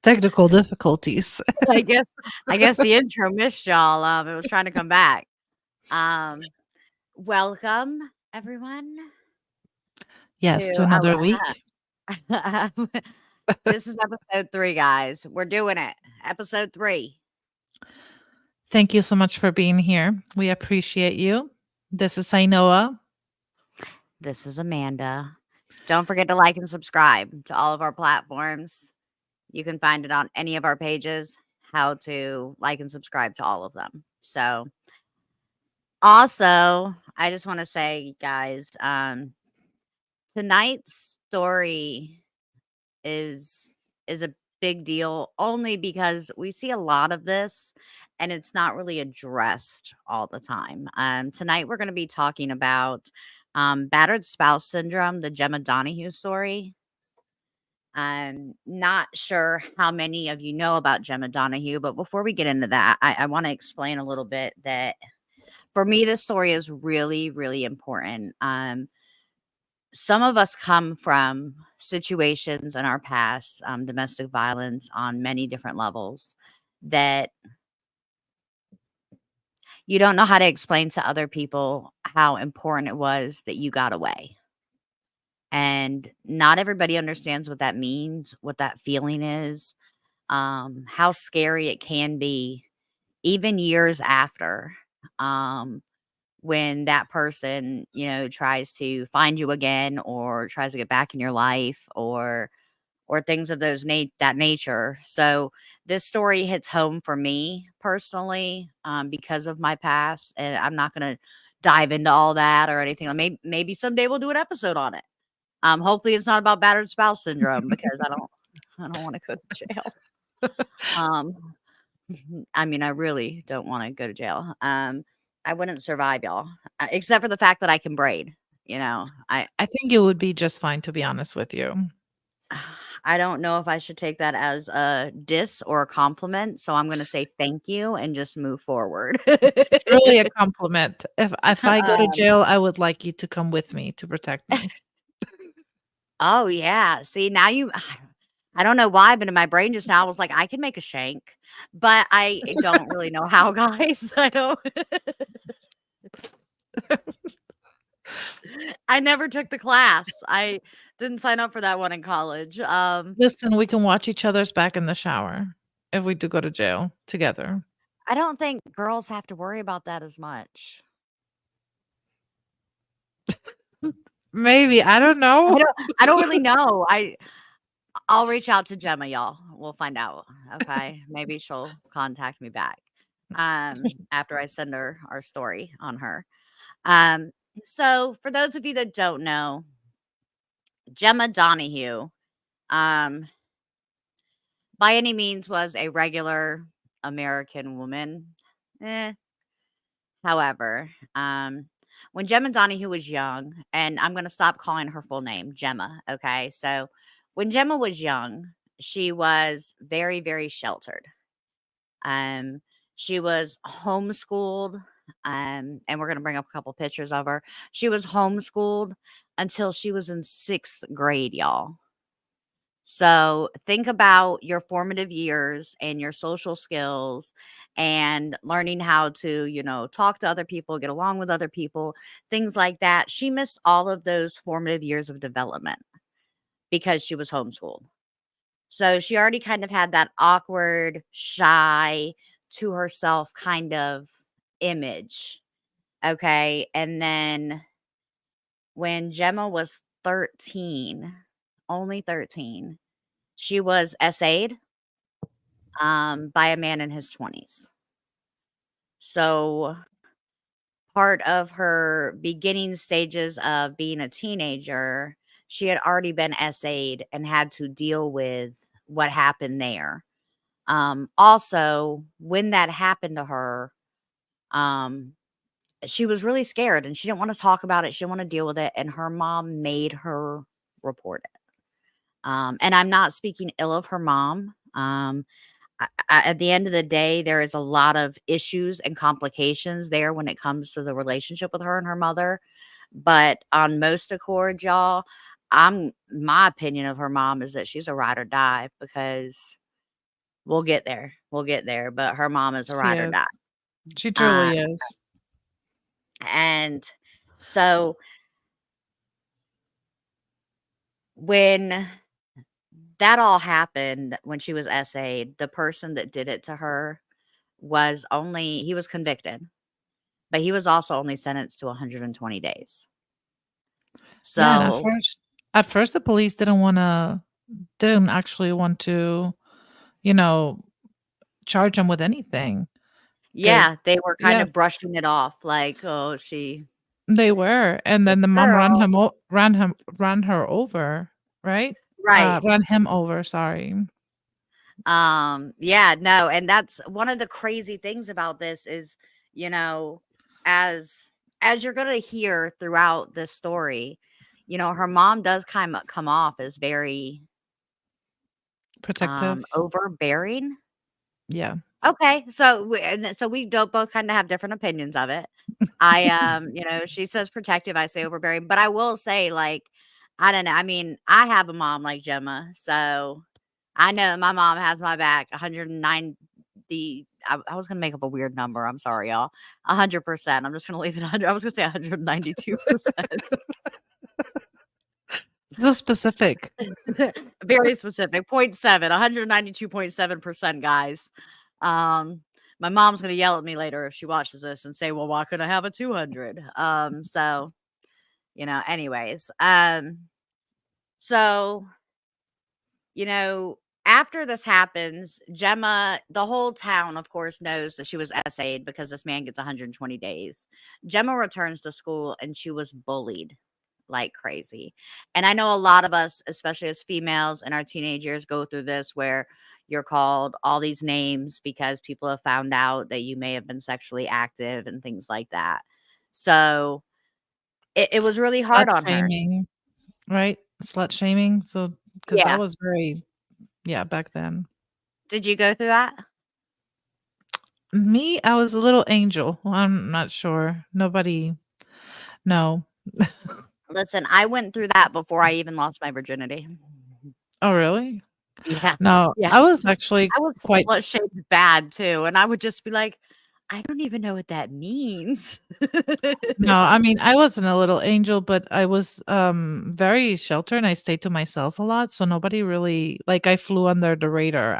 Technical difficulties. I guess I guess the intro missed y'all. It was trying to come back. Um, Welcome everyone Yes, to to another week. our this is episode 3, guys. We're doing it. Episode 3. Thank you so much for being here. We appreciate you. This is Ainoa. This is Amanda. Don't forget to like and subscribe to all of our platforms. You can find it on any of our pages, how to like and subscribe to all of them. So, also, I just want to say, guys, tonight's story is is a big deal only because we see a lot of this and it's not really addressed all the time. Tonight we're going to be talking about battered spouse syndrome, the Jema Donahue story. I'm not sure how many of you know about Jema Donahue, but before we get into that, I want to explain a little bit that for me, this story is really, really important. Some of us come from situations in our past, domestic violence on many different levels that you don't know how to explain to other people how important it was that you got away. And not everybody understands what that means, what that feeling is, how scary it can be, even years after. Um, when that person, tries to find you again or tries to get back in your life or things of that nature. So this story hits home for me personally because of my past, and I'm not going to dive into all that or anything. Maybe someday we'll do an episode on it. Hopefully it's not about battered spouse syndrome because I don't want to go to jail. Um, I mean, I really don't want to go to jail. I wouldn't survive, y'all, except for the fact that I can braid. I I think it would be just fine, to be honest with you. I don't know if I should take that as a diss or a compliment, so I'm gonna say thank you and just move forward. Truly a compliment. If I go to Um, jail, I would like you to come with me to protect me. oh, yeah. See, now I don't know why, but in my brain just now, I was like, "I can make a shank," but I don't really know how, guys. I don't I never took the class. I didn't sign up for that one in college. Listen, we can watch each other's back in the shower if we do go to jail together. I don't think girls have to worry about that as much. Maybe, I don't know. I don't really know. I'll reach out to Gemma, y'all. We'll find out. Okay. Maybe she'll contact me back. After I send her our story on her. Um, so for those of you that don't know, Gemma Donahue, um, by any means was a regular American woman. Eh. However, when Gemma Donahue was young, and I'm gonna stop calling her full name, Gemma. Okay. So when Gemma was young, she was very, very sheltered. Um, she was homeschooled, and we're gonna bring up a couple pictures of her. She was homeschooled until she was in 6th grade, y'all. So think about your formative years and your social skills and learning how to, talk to other people, get along with other people, things like that. She missed all of those formative years of development because she was homeschooled. So she already kind of had that awkward, shy, to herself kind of image. Okay. And then when Gemma was 13, only 13, she was SA'd by a man in his 20s. So part of her beginning stages of being a teenager, she had already been SA'd and had to deal with what happened there. Also, when that happened to her, um, she was really scared and she didn't want to talk about it. She didn't want to deal with it. And her mom made her report it. And I'm not speaking ill of her mom. At the end of the day, there is a lot of issues and complications there when it comes to the relationship with her and her mother. But on most accords, y'all, my opinion of her mom is that she's a ride or die because we'll get there. We'll get there, but her mom is a She ride or is. die. She Uh, truly is. and so when that all happened, when she was essayed, the person that did it to her he was convicted, but he was also only sentenced to 120 days. Yeah, and So, at first the police didn't actually want to, you know, charge him with anything because yeah, they were kind yeah, of brushing it off like, "Oh, they were, and this then the mom girl." ran her over, right? Right. Ran him over, sorry. Yeah, no, and that's one of the crazy things about this is, you know, as you're gonna hear throughout this story, her mom does come off as very Protective. overbearing. Yeah. Okay, so we don't both kind of have different opinions of it. She says protective, I say overbearing, but I will say, like, I don't know. I mean, I have a mom like Gemma, so I know my mom has my back 190. I was gonna make up a weird number. I'm sorry, y'all. 100%. I'm just gonna leave it 100. I was gonna say 192%. So specific. Very specific. Point 0.7, 192.7%, guys. Um, my mom's gonna yell at me later if she watches this and say, "Well, why could I have a 200?" So anyways. So you know, after this happens, Gemma, the whole town, of course, knows that she was essayed because this man gets 120 days. Gemma returns to school and she was bullied like crazy. And I know a lot of us, especially as females in our teenage years, go through this where you're called all these names because people have found out that you may have been sexually active and things like that. So it was really Slut hard on her. shaming, right? Slut shaming, so because that Yeah. was very yeah, back then. Did you go through that? Me, I was a little angel. Well, I'm not sure. Nobody no. Listen, I went through that before I even lost my virginity. Oh, really? Yeah, No, yeah. I was actually I was quite slut shamed bad too, and I would just be like, "I don't even know what that means." no, I mean, I wasn't a little angel, but I was, very sheltered, and I stayed to myself a lot, so nobody really like, I flew under the radar.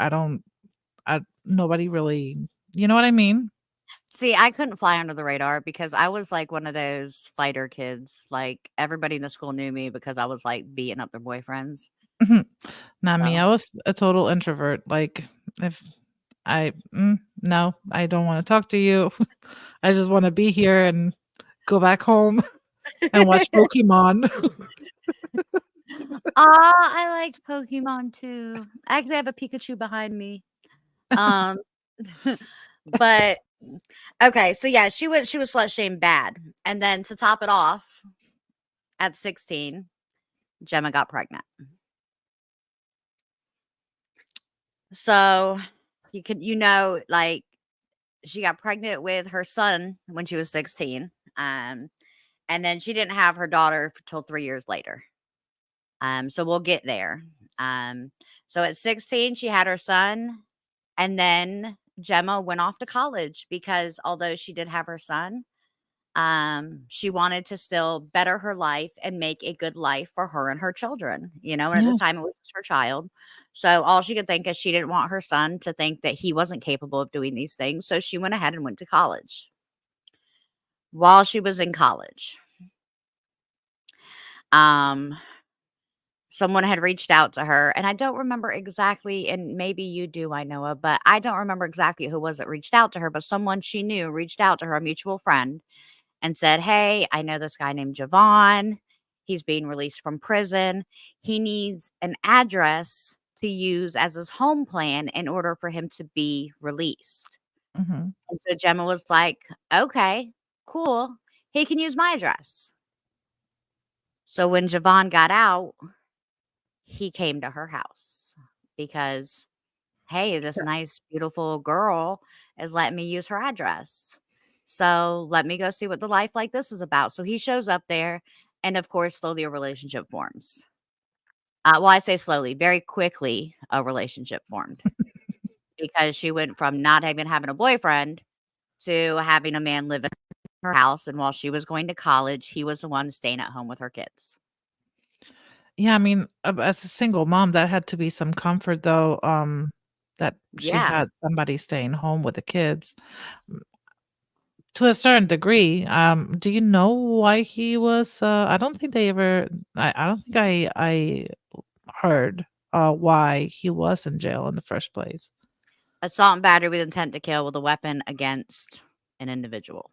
Nobody really you know what I mean? See, I couldn't fly under the radar because I was like one of those fighter kids. Like everybody in the school knew me because I was like beating up their boyfriends. Mhm. Not me, So I was a total introvert, like, if no, I don't wanna talk to you. I just wanna be here and go back home and watch Pokemon. I liked Pokemon too. I actually have a Pikachu behind me. Um, but okay, so yeah, she was slut shamed bad, and then to top it off, at 16, Gemma got pregnant. So like she got pregnant with her son when she was 16, and then she didn't have her daughter till 3 years later. So we'll get there. Um, so at 16, she had her son. And then Gemma went off to college because although she did have her son, she wanted to still better her life and make a good life for her and her children, and at the Yeah, time it was just her child. So all she could think is she didn't want her son to think that he wasn't capable of doing these things. So she went ahead and went to college. While she was in college, um, someone had reached out to her, and I don't remember exactly, and maybe you do, I know of, but I don't remember exactly who was that reached out to her, but someone she knew reached out to her, a mutual friend, and said, "Hey, I know this guy named Javon. He's being released from prison. He needs an address to use as his home plan in order for him to be released." mhm. And so Gemma was like, "Okay, cool. He can use my address." So when Javon got out, he came to her house because, hey, this nice, beautiful girl is letting me use her address. So let me go see what the life like this is about. So he shows up there, and of course, slowly a relationship forms. Well, I say slowly, very quickly, a relationship formed because she went from not even having a boyfriend to having a man live in her house, and while she was going to college, he was the one staying at home with her kids. Yeah, I mean, as a single mom, that had to be some comfort though, that she Yeah. had somebody staying home with the kids. Mm, to a certain degree, do you know why he was, I don't think they ever I don't think I heard, why he was in jail in the first place. Assault and battery with intent to kill with a weapon against an individual.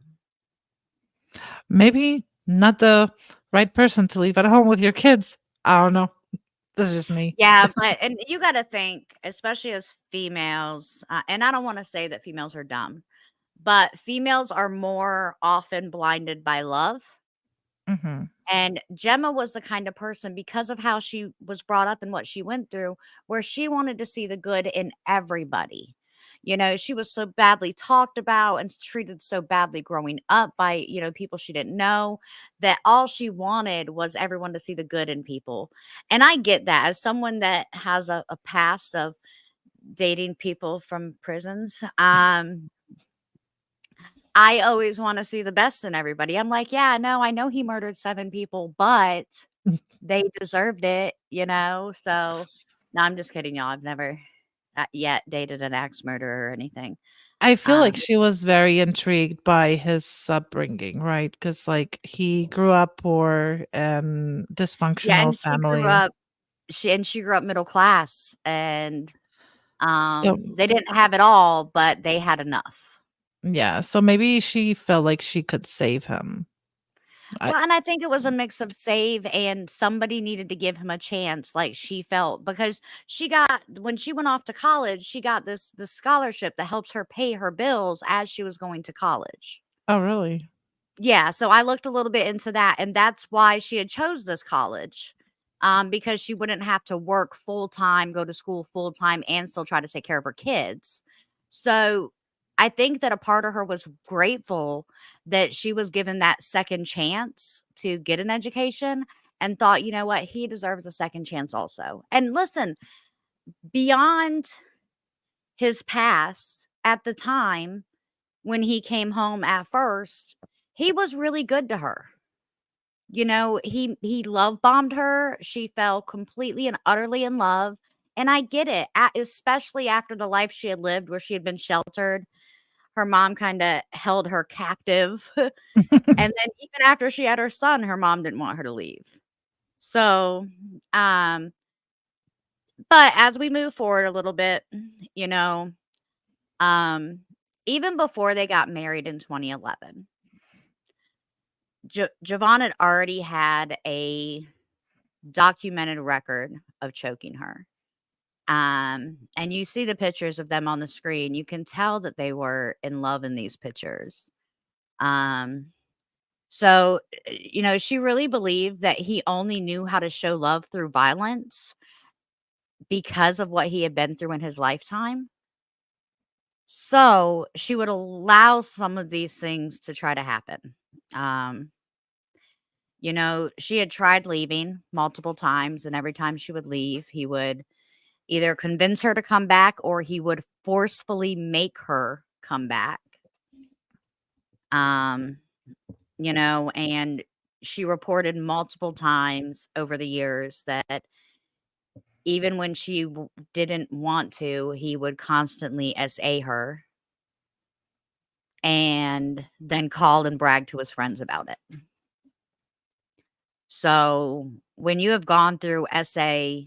Maybe not the right person to leave at home with your kids. I don't know. This is just me. Yeah, but and you gotta think, especially as females, and I don't wanna say that females are dumb, but females are more often blinded by love. Mhm. And Gemma was the kind of person, because of how she was brought up and what she went through, where she wanted to see the good in everybody. You know, she was so badly talked about and treated so badly growing up by, people she didn't know, that all she wanted was everyone to see the good in people. And I get that as someone that has a past of dating people from prisons. I always wanna see the best in everybody. I'm like, "Yeah, no, I know he murdered 7 people, but they deserved it," you know? So no, I'm just kidding, y'all. I've never, yet dated an axe murderer or anything. I feel like Um, she was very intrigued by his upbringing, right? Because like, he grew up poor and yeah, dysfunctional and family. she grew up middle class, and, So they didn't have it all, but they had enough. yeah, so maybe she felt like she could save him. I Well, and I think it was a mix of save and somebody needed to give him a chance, like she felt, because she got when she went off to college, she got this scholarship that helps her pay her bills as she was going to college. Oh, really? Yeah, so I looked a little bit into that, and that's why she had chose this college, because she wouldn't have to work full time, go to school full time, and still try to take care of her kids. So I think that a part of her was grateful that she was given that second chance to get an education, and thought, you know what, he deserves a second chance also. And listen, beyond his past at the time when he came home at first, he was really good to her. You know, he love bombed her. She fell completely and utterly in love. And I get it, especially after the life she had lived where she had been sheltered. Her mom kind of held her captive. And then even after she had her son, her mom didn't want her to leave. So, um, but as we move forward a little bit, you know, um, even before they got married in 2011, Javon had already had a documented record of choking her. And you see the pictures of them on the screen. You can tell that they were in love in these pictures. Um, so, she really believed that he only knew how to show love through violence because of what he had been through in his lifetime. So she would allow some of these things to try to happen. Um, she had tried leaving multiple times, and every time she would leave, he would either convince her to come back or he would forcefully make her come back. Um, and she reported multiple times over the years that even when she didn't want to, he would constantly SA her and then call and brag to his friends about it. So when you have gone through SA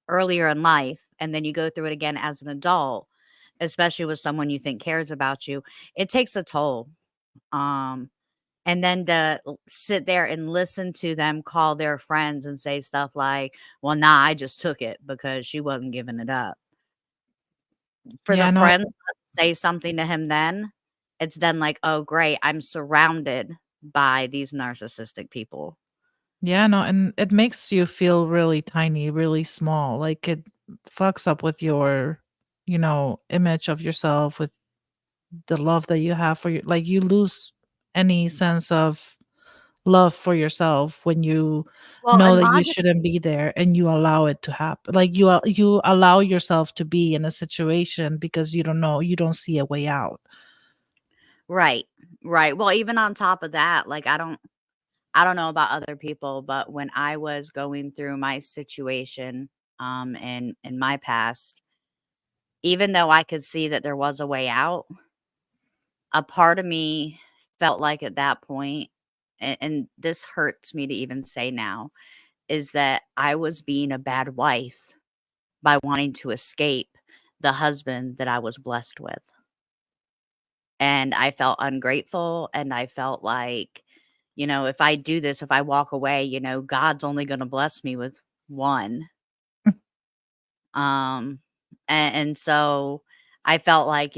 earlier in life and then you go through it again as an adult, especially with someone you think cares about you, it takes a toll. Um, and then to sit there and listen to them call their friends and say stuff like, well, nah, I just took it because she wasn't giving it up. For the Yeah, no friends to say something to him then, it's then like, oh, great, I'm surrounded by these narcissistic people. yeah, no, and it makes you feel really tiny, really small, like, it fucks up with your, image of yourself, with the love that you have for your like, you lose any sense of love for yourself when you Well, know and that you logically, shouldn't be there and you allow it to happen. Like, you allow yourself to be in a situation because you don't see a way out. right, right. Well, even on top of that, like, I don't know about other people, but when I was going through my situation, in my past, even though I could see that there was a way out, a part of me felt like at that point, and this hurts me to even say now, is that I was being a bad wife by wanting to escape the husband that I was blessed with. And I felt ungrateful, and I felt like, if I do this, if I walk away, God's only gonna bless me with one. Um, and so I felt like,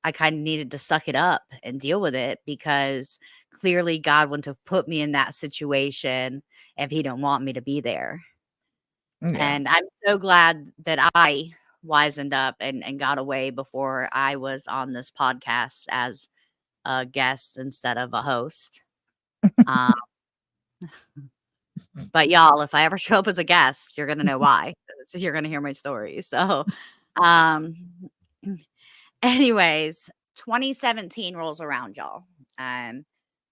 I kinda needed to suck it up and deal with it because clearly God wouldn't have put me in that situation if he didn't want me to be there. Yeah. And I'm so glad that I wisened up and got away before I was on this podcast as a guest instead of a host. Um, but y'all, if I ever show up as a guest, you're gonna know why. 'Cause you're gonna hear my story. So, um, anyways, 2017 rolls around, y'all. Um,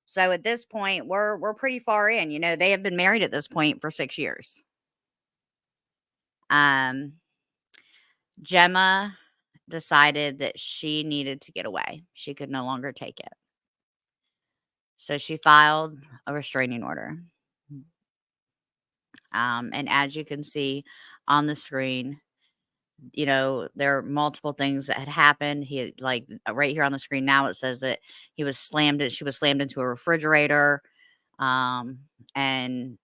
so at this point, we're pretty far in. They have been married at this point for 6 years. Um, Gemma decided that she needed to get away. She could no longer take it. So she filed a restraining order. And as you can see on the screen, there are multiple things that had happened. He like right here on the screen now it says that she was slammed into a refrigerator. Um, and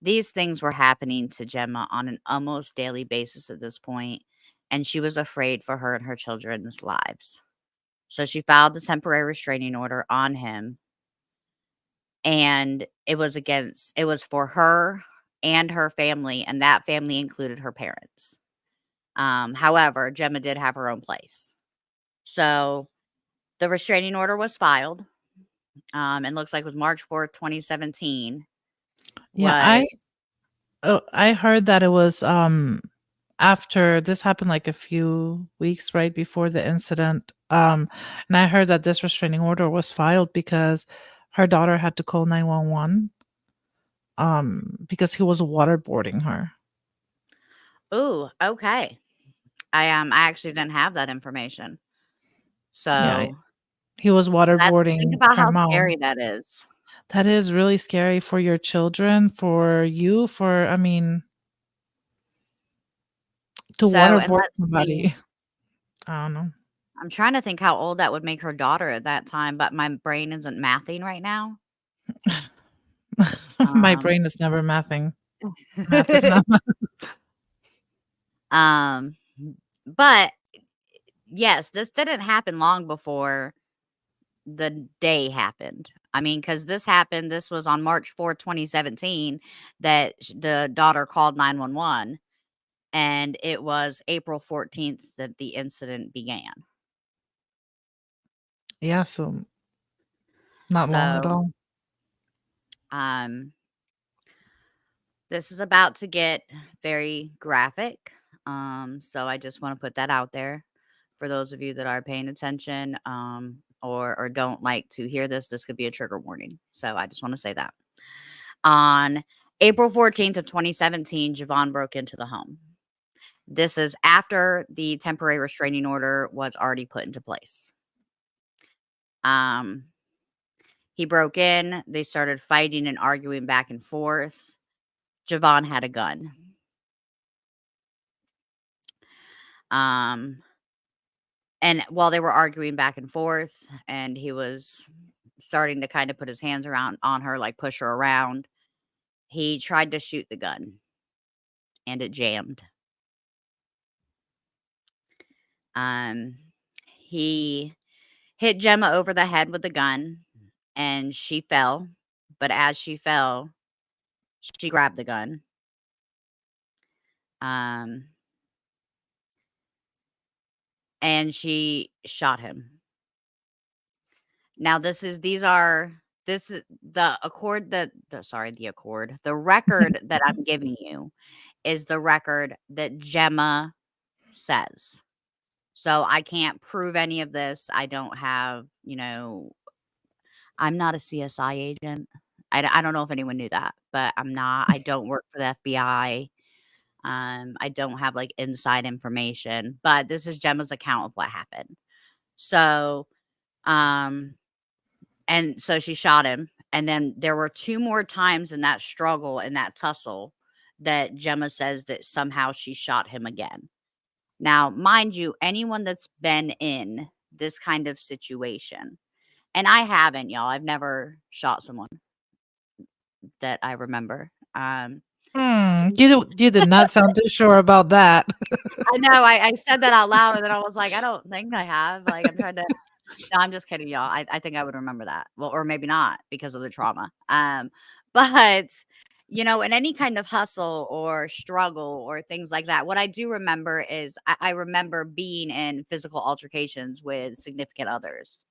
these things were happening to Gemma on an almost daily basis at this point, and she was afraid for her and her children's lives. So she filed the temporary restraining order on him, and it was for her and her family, and that family included her parents. However, Gemma did have her own place. So the restraining order was filed. And looks like it was March 4th, 2017 Yeah, was I heard that it was, after this happened, like, a few weeks right before the incident, and I heard that this restraining order was filed because her daughter had to call 911, because he was waterboarding her. ooh, okay. I actually didn't have that information. Yeah, So he was think waterboarding about her how mom. scary that is. That is really scary for your children, for you, for I mean, to And waterboard let's see. somebody. I don't know. I'm trying to think how old that would make her daughter at that time, but my brain isn't mathing right now. My Um, brain is never mathing. Math is not um, but yes, this didn't happen long before the day happened. I mean, because this was on March 4th, 2017, that the daughter called 911, and it was April 14th that the incident began. yeah, so not long at So, all. um, this is about to get very graphic. So I just want to put that out there for those of you that are paying attention, or don't like to hear this. This could be a trigger warning. So I just want to say that. On April 14th of 2017, Javon broke into the home. This is after the temporary restraining order was already put into place. Um, he broke in. They started fighting and arguing back and forth. Javon had a gun. Um, and while they were arguing back and forth, and he was starting to kind of put his hands around on her, like push her around, he tried to shoot the gun, and it jammed. Um, he hit Gemma over the head with the gun, and she fell. But as she fell, she grabbed the gun. Um, and she shot him. Now, these are This is the record that I'm giving you is the record that Gemma says. So I can't prove any of this. I don't have, I'm not a CSI agent. I don't know if anyone knew that, but I'm not. I don't work for the FBI. I don't have like inside information, but this is Gemma's account of what happened. So, um, and so she shot him. And then there were two more times in that struggle and that tussle that Gemma says that somehow she shot him again. Now, mind you, anyone that's been in this kind of situation, and I haven't, y'all. I've never shot someone that I remember. So You did not sound too sure about that. I know I said that out loud, and then I was like, I don't think I have. Like, I'm trying to. No, I'm just kidding, y'all. I think I would remember that. Well, or maybe not because of the trauma. But in any kind of hustle or struggle or things like that, what I do remember is I remember being in physical altercations with significant others.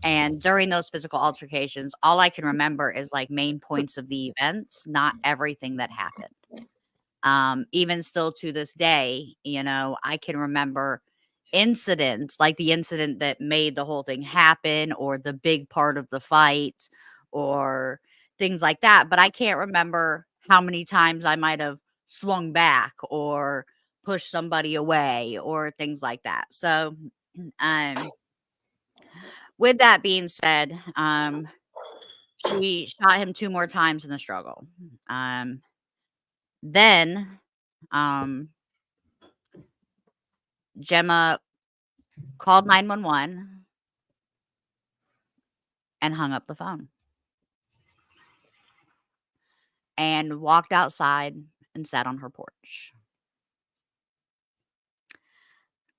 And during those physical altercations, all I can remember is like main points of the events, not everything that happened. Even still to this day, I can remember incidents like the incident that made the whole thing happen or the big part of the fight or things like that. But I can't remember how many times I might have swung back or pushed somebody away or things like that. So, um, with that being said, she shot him two more times in the struggle. Then, um, Gemma called 911 and hung up the phone and walked outside and sat on her porch.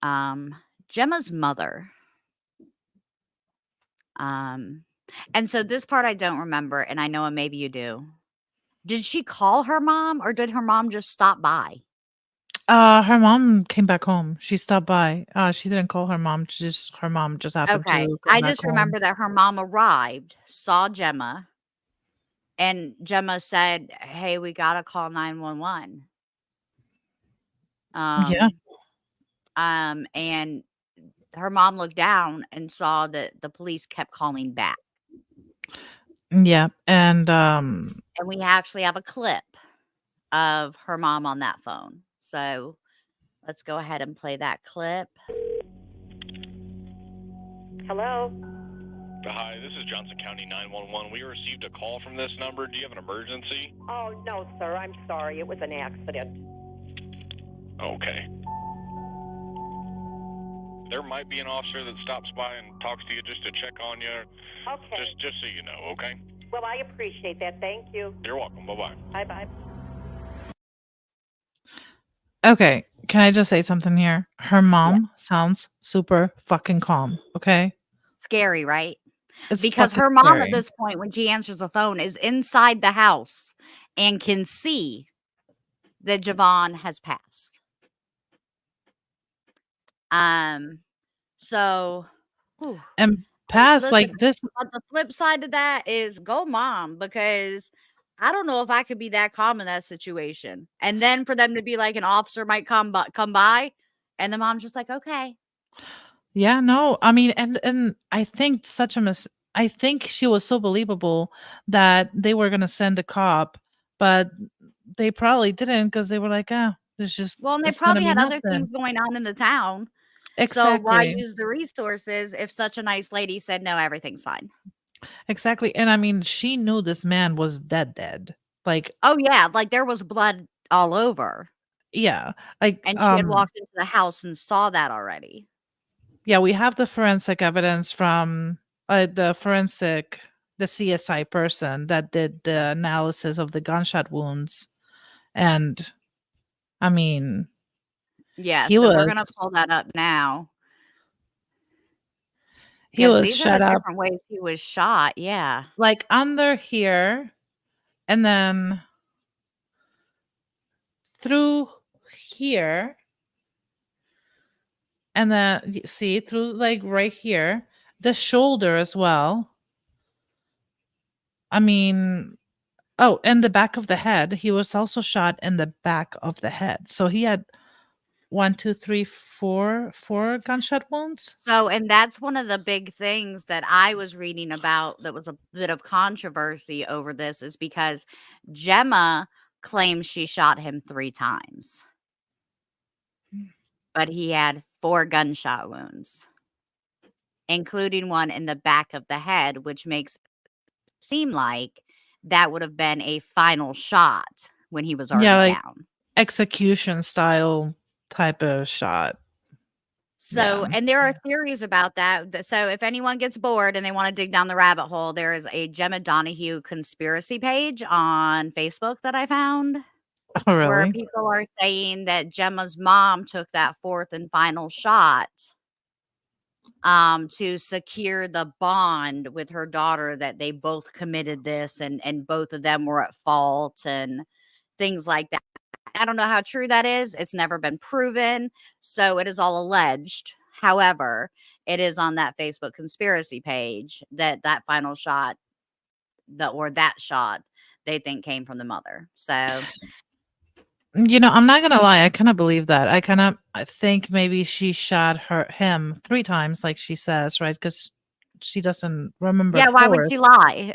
Um, Gemma's mother, um, and so this part I don't remember, and I know maybe you do. Did she call her mom or did her mom just stop by? Her mom came back home. She stopped by. She didn't call her mom just happened Okay. to come I back just home. remember that her mom arrived, saw Gemma, and Gemma said, "Hey, we gotta call 911." Yeah. Um, and her mom looked down and saw that the police kept calling back. Yeah, and, And we actually have a clip of her mom on that phone. So let's go ahead and play that clip. Hello? Hi, this is Johnson County 911. We received a call from this number. Do you have an emergency? Oh, no, sir. I'm sorry. It was an accident. Okay. There might be an officer that stops by and talks to you just to check on you. Okay. Just so you know, okay? Well, I appreciate that. Thank you. You're welcome. Bye-bye. Bye-bye. okay, can I just say something here? Her Yeah. mom sounds super fucking calm, okay? Scary, right? It's Because fucking her mom at scary. this point, when she answers the phone, is inside the house and can see that Javon has passed. So, whew. And And past, listen, like, this but the flip side to that is go mom, because I don't know if I could be that calm in that situation. And then for them to be like an officer might come by, and the mom's just like, okay. yeah, no, I mean, and I think I think she was so believable that they were gonna send a cop, but they probably did not because they were like, "Ah, Well, and they it's gonna probably be had other nothing." things going on in the town. So why Exactly. use the resources if such a nice lady said no, everything's fine? Exactly, and I mean, she knew this man was dead. Like, Oh yeah, like there was blood all over. yeah, like, And she had walked into the house and saw that already. yeah, we have the forensic evidence from, the CSI person that did the analysis of the gunshot wounds, and, I mean, Yeah, he so we're was gonna pull that up now he because was these are the shot up, different ways he was shot. Yeah. like, under here, and then through here, and then see, through, like, right here, the shoulder as well. I mean, oh, and the back of the head. He was also shot in the back of the head. So he had one, two, three, four gunshot wounds. So, and that's one of the big things that I was reading about that was a bit of controversy over this is because Gemma claims she shot him 3 times, but he had 4 gunshot wounds, including one in the back of the head, which makes it seem like that would have been a final shot when he was Yeah, already like down. execution style type of shot. So, Yeah. and there are theories about that. So, if anyone gets bored and they want to dig down the rabbit hole, there is a Jema Donahue conspiracy page on Facebook that I found Oh, where really? people are saying that Gemma's mom took that 4th and final shot to secure the bond with her daughter that they both committed this and both of them were at fault and things like that. I don't know how true that is. It's never been proven. So it is all alleged. However, it is on that Facebook conspiracy page that that final shot that shot they think came from the mother. So I'm not gonna lie, I kinda believe that. I think maybe she shot him 3 times, like she says, right? Because she doesn't remember yeah, the why would 4th. she lie?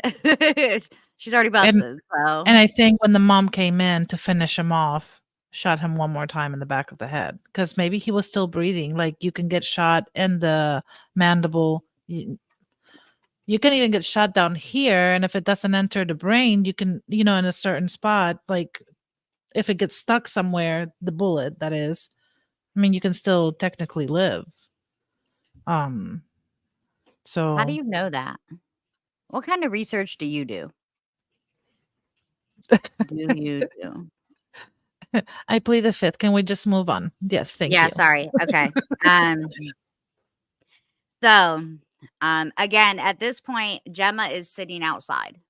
She's already And busted. So and I think when the mom came in to finish him off, shot him one more time in the back of the head because maybe he was still breathing. Like, you can get shot in the mandible. You can even get shot down here, and if it doesn't enter the brain, you can, in a certain spot, like, if it gets stuck somewhere, the bullet, that is, I mean, you can still technically live. Um, how do so you know that? What kind of research do you do? Do you do? I plead the fifth. Can we just move on? Yes, thank Yeah, you. sorry. Okay. So, again, at this point, Gemma is sitting outside,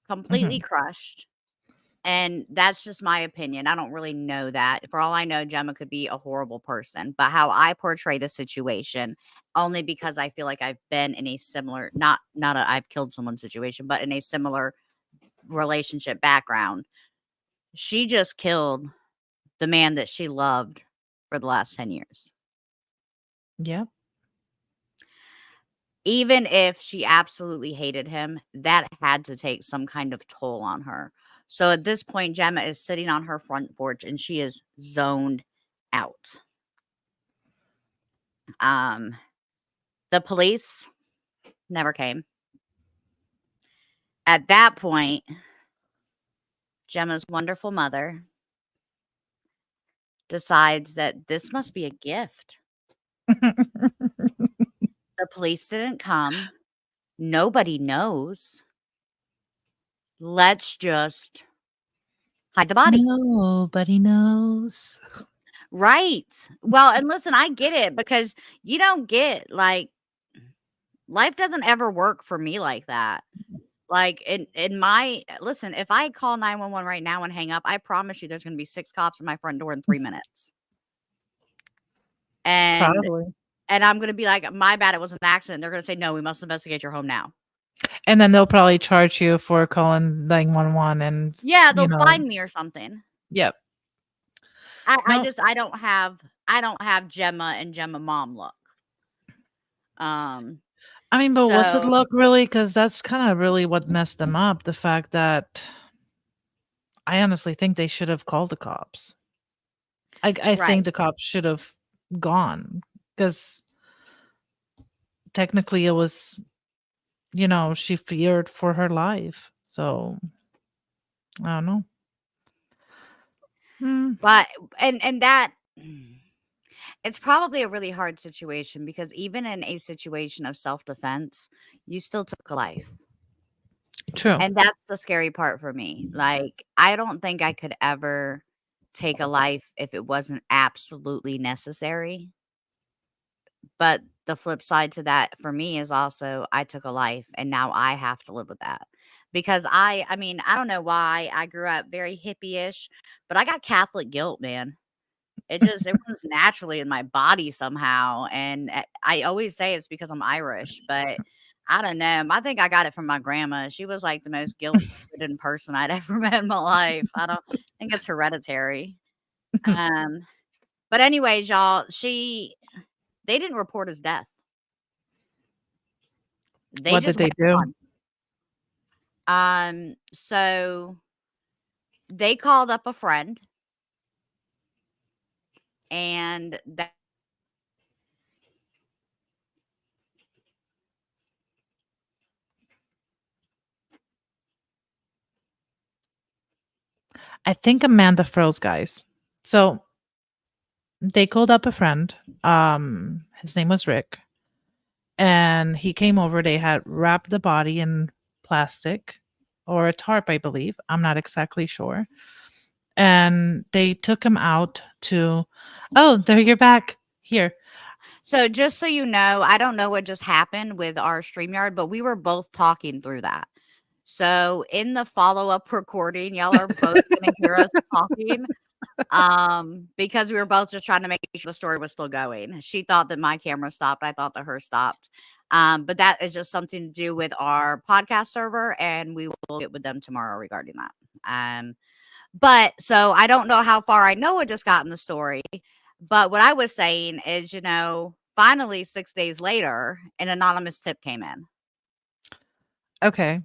completely Mhm. crushed. And that's just my opinion. I don't really know that. For all I know, Gemma could be a horrible person. But how I portray the situation, only because I feel like I've been in a similar, not a I've killed someone situation, but in a similar relationship background. She just killed the man that she loved for the last 10 years. Yep. Even if she absolutely hated him, that had to take some kind of toll on her. So at this point, Gemma is sitting on her front porch and she is zoned out. Um, the police never came. At that point, Gemma's wonderful mother decides that this must be a gift. The police didn't come. Nobody knows. Let's just hide the body. Nobody knows. Right. Well, and listen, I get it because you don't get like life doesn't ever work for me like that. Like in my listen, if I call 911 right now and hang up, I promise you there's going to be 6 cops at my front door in 3 minutes. And Probably. and I'm going to be like, "My bad, it was an accident." They're going to say, "No, we must investigate your home now." And then they'll probably charge you for calling 911 and, Yeah, they'll find me or something. yep. I No, just I don't have Gemma and Gemma mom look. Um I mean, but was it so luck really? Because that's kinda really what messed them up, the fact that I honestly think they should have called the cops. I think right. the cops should have gone because technically it was, she feared for her life. So, I don't know. Mm, But and that it's probably a really hard situation because even in a situation of self-defense, you still took a life. true. And that's the scary part for me. Like, I don't think I could ever take a life if it wasn't absolutely necessary. But the flip side to that for me is also I took a life and now I have to live with that. Because I mean, I don't know why I grew up very hippie-ish, but I got Catholic guilt, man. It runs naturally in my body somehow, and I always say it's because I'm Irish, but I don't know. I think I got it from my grandma. She was like the most guilt-ridden person I'd ever met in my life. I don't think it's hereditary. Um, but anyways, y'all, they didn't report his death. They What did just they went do? on. So they called up a friend, and that I think Amanda froze, guys. So they called up a friend. His name was Rick, and he came over. They had wrapped the body in plastic or a tarp, I believe. I'm not exactly sure. And they took him out to. Oh, there you're back. Here. So just so you know, I don't know what just happened with our StreamYard, but we were both talking through that. So in the follow-up recording, y'all are both gonna hear us talking. Because we were both just trying to make sure the story was still going. She thought that my camera stopped. I thought that hers stopped. But that is just something to do with our podcast server, and we will get with them tomorrow regarding that. But so I don't know how far I know it just got in the story. But what I was saying is, finally 6 days later, an anonymous tip came in. Okay.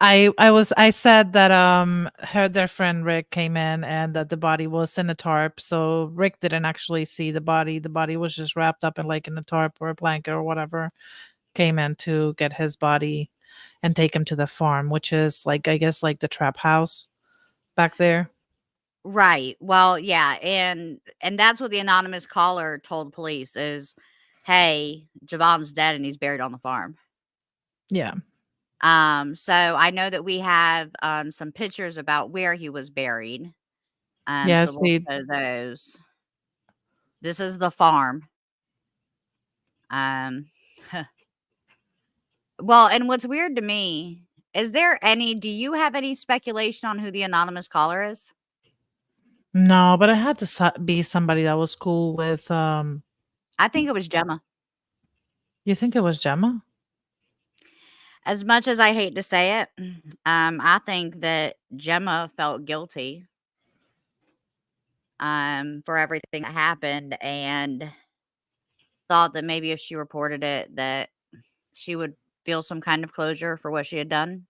I said that their friend Rick came in and that the body was in a tarp. So Rick didn't actually see the body. The body was just wrapped up in a tarp or a blanket or whatever. Came in to get his body and take him to the farm, which is I guess the trap house back there. Right. Well, yeah, and that's what the anonymous caller told police is, "Hey, Javon's dead and he's buried on the farm." Yeah. So I know that we have some pictures about where he was buried. So Yes, we'll show those. This is the farm. Um, well, and what's weird to me is do you have any speculation on who the anonymous caller is? no, but it had to be somebody that was cool with I think it was Gemma. you think it was Gemma? As much as I hate to say it, I think that Gemma felt guilty for everything that happened and thought that maybe if she reported it that she would feel some kind of closure for what she had done.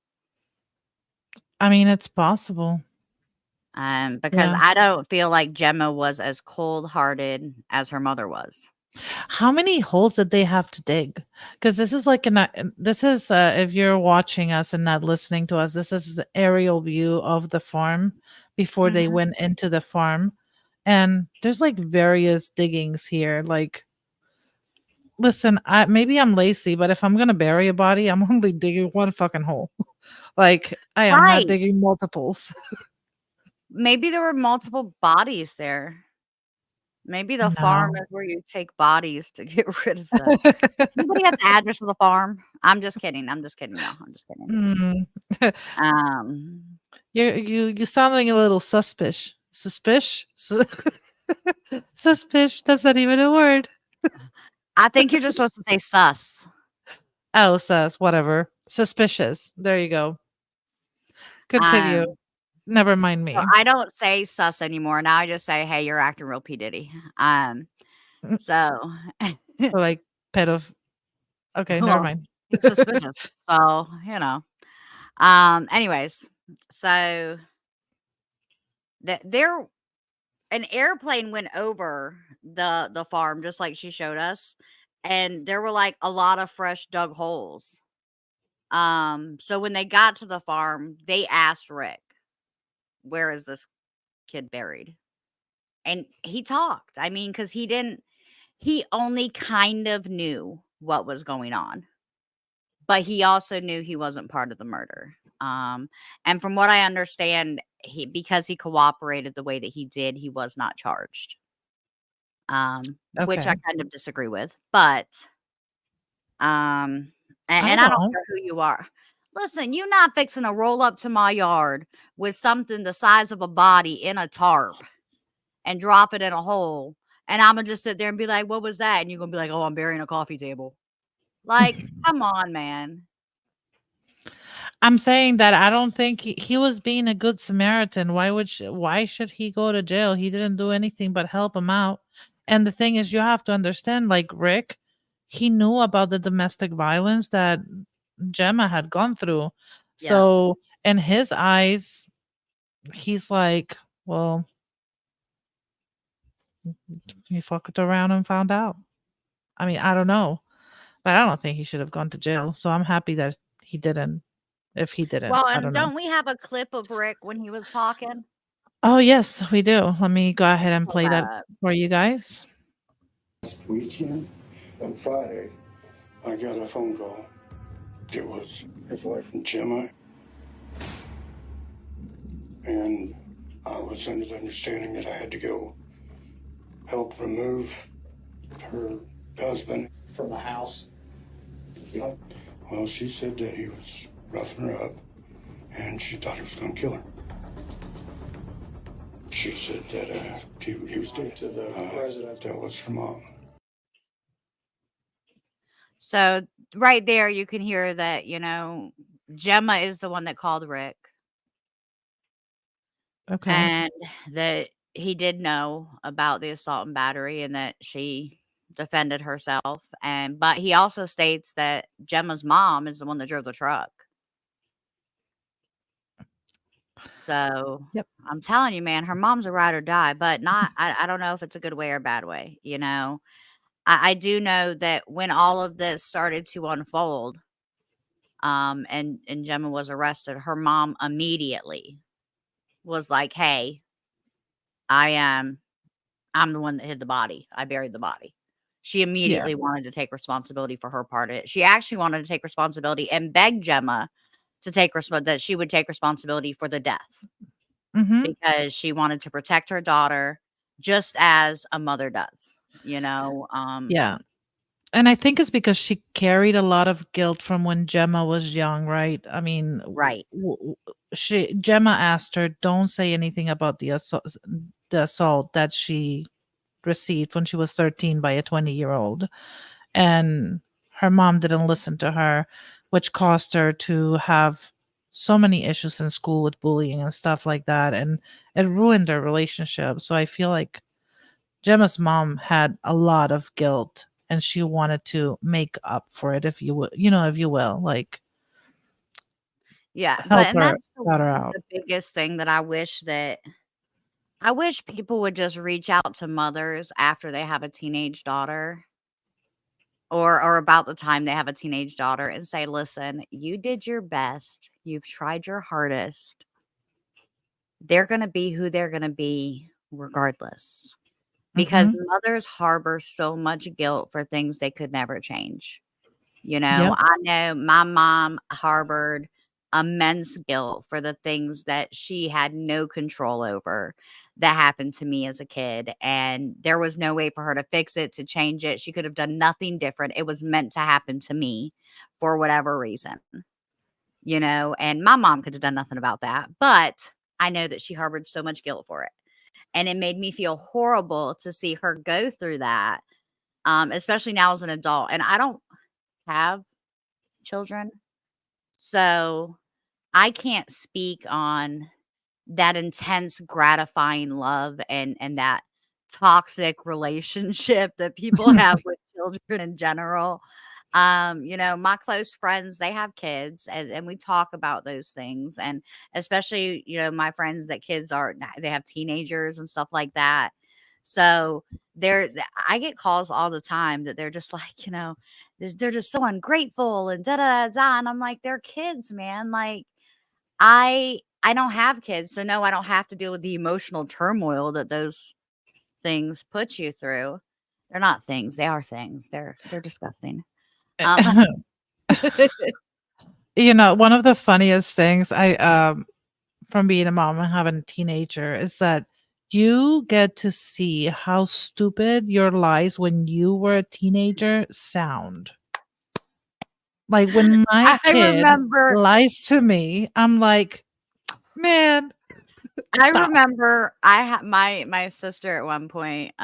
I mean, it's possible. Because Yeah. I don't feel like Gemma was as cold-hearted as her mother was. How many holes did they have to dig? Because this is this is if you're watching us and not listening to us, this is the aerial view of the farm before they Mhm. went into the farm, and there's various diggings here. Listen, maybe I'm lazy, but if I'm gonna bury a body, I'm only digging one fucking hole. I am not Right. digging multiples. Maybe there were multiple bodies there. Maybe the farm No. is where you take bodies to get rid of them. Anybody have the address of the farm? I'm just kidding, y'all. I'm just kidding. Mm. Um, You're sounding a little suspicious. Suspicious? Suspicious, that's not even a word. I think you're just supposed to say sus. Oh, whatever. Suspicious. There you go. Continue. Um, Never mind so me. I don't say sus anymore. Now I just say, "Hey, you're acting real P. Diddy." So Like pedof okay, never well, mind. he's suspicious. So, anyways, so there an airplane went over the farm just like she showed us, and there were like a lot of fresh dug holes. So when they got to the farm, they asked Rick, "Where is this kid buried?" And he talked. I mean, because he only kind of knew what was going on, but he also knew he wasn't part of the murder. And from what I understand, because he cooperated the way that he did, he was not charged. Which I Okay. kind of disagree with, but um, I and I don't don't. care who you are. Listen, you not fixing to roll up to my yard with something the size of a body in a tarp and drop it in a hole, and Imma just sit there and be like, "What was that?" And you're gonna be like, "Oh, I'm burying a coffee table." Like, come on, man. I'm saying that I don't think he was being a good Samaritan. Why should he go to jail? He didn't do anything but help him out. And the thing is, you have to understand, like Rick, he knew about the domestic violence that Gemma had gone through. Yeah. So in his eyes, he's like, well, he fucked around and found out. I mean, I don't know, but I don't think he should have gone to jail. So I'm happy that he didn't. If he didn't, Well, I and don't know. don't we have a clip of Rick when he was talking? Oh, yes, we do. Let me go ahead and play that Uh, for you guys. Weekend on Friday, I got a phone call. It was his wife and Jema, and I was under the understanding that I had to go help remove her husband from the house. Yep. Well, she said that he was roughing her up, and she thought he was going to kill her. She said that he was dead. To the president. That was her mom. So right there, you can hear that, Gemma is the one that called Rick, Okay. and that he did know about the assault and battery and that she defended herself. But he also states that Gemma's mom is the one that drove the truck. So Yep. I'm telling you, man, her mom's a ride or die, but not, I don't know if it's a good way or bad way, I do know that when all of this started to unfold, and Gemma was arrested, her mom immediately was like, "Hey, I'm the one that hid the body. I buried the body." She Yeah. immediately wanted to take responsibility for her part of it. She actually wanted to take responsibility and begged Gemma to that she would take responsibility for the death Mhm. because she wanted to protect her daughter just as a mother does, Yeah. And I think it's because she carried a lot of guilt from when Gemma was young, right? I mean, Right. Gemma asked her, "Don't say anything about the assault that she received when she was 13 by a 20-year-old." And her mom didn't listen to her, which caused her to have so many issues in school with bullying and stuff like that, and it ruined their relationship. So I feel like Gemma's mom had a lot of guilt and she wanted to make up for it, if you will, if you will, like Yeah, help and her that's daughter out. the biggest thing that I wish people would just reach out to mothers after they have a teenage daughter or about the time they have a teenage daughter and say, "Listen, you did your best. You've tried your hardest. They're going to be who they're going to be regardless." Because Mhm. mothers harbor so much guilt for things they could never change. Yep. I know my mom harbored immense guilt for the things that she had no control over that happened to me as a kid. And there was no way for her to fix it, to change it. She could have done nothing different. It was meant to happen to me for whatever reason, and my mom could have done nothing about that. But I know that she harbored so much guilt for it. And it made me feel horrible to see her go through that, especially now as an adult. And I don't have children. So I can't speak on that intense, gratifying love and that toxic relationship that people have with children in general. My close friends, they have kids and we talk about those things. And especially, my friends that they have teenagers and stuff like that. So I get calls all the time that they're just like, they're just so ungrateful and da da da da. And I'm like, they're kids, man. Like, I don't have kids, so no, I don't have to deal with the emotional turmoil that those things put you through. They're not things, they are things. They're disgusting. Um, One of the funniest things from being a mom and having a teenager is that you get to see how stupid your lies when you were a teenager sound. Like when my I kid remember lies to me, I'm like, man, I stop. remember I had my sister at one point,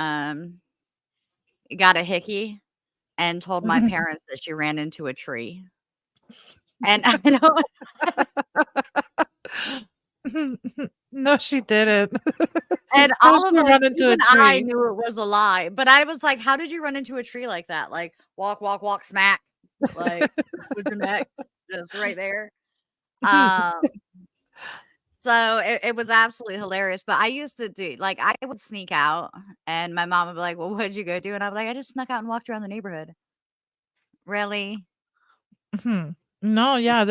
got a hickey and told my parents that she ran into a tree. And I don't No, she didn't. and How all of she us, run into a even I tree? knew it was a lie, but I was like, "How did you run into a tree like that? Like, walk, walk, walk, smack, like, with your neck just right there?" Um, so it was absolutely hilarious, but I used to do like, I would sneak out, and my mom would be like, "Well, what'd you go do?" And I'm like, "I just snuck out and walked around the neighborhood." "Really?" Mhm. No, yeah,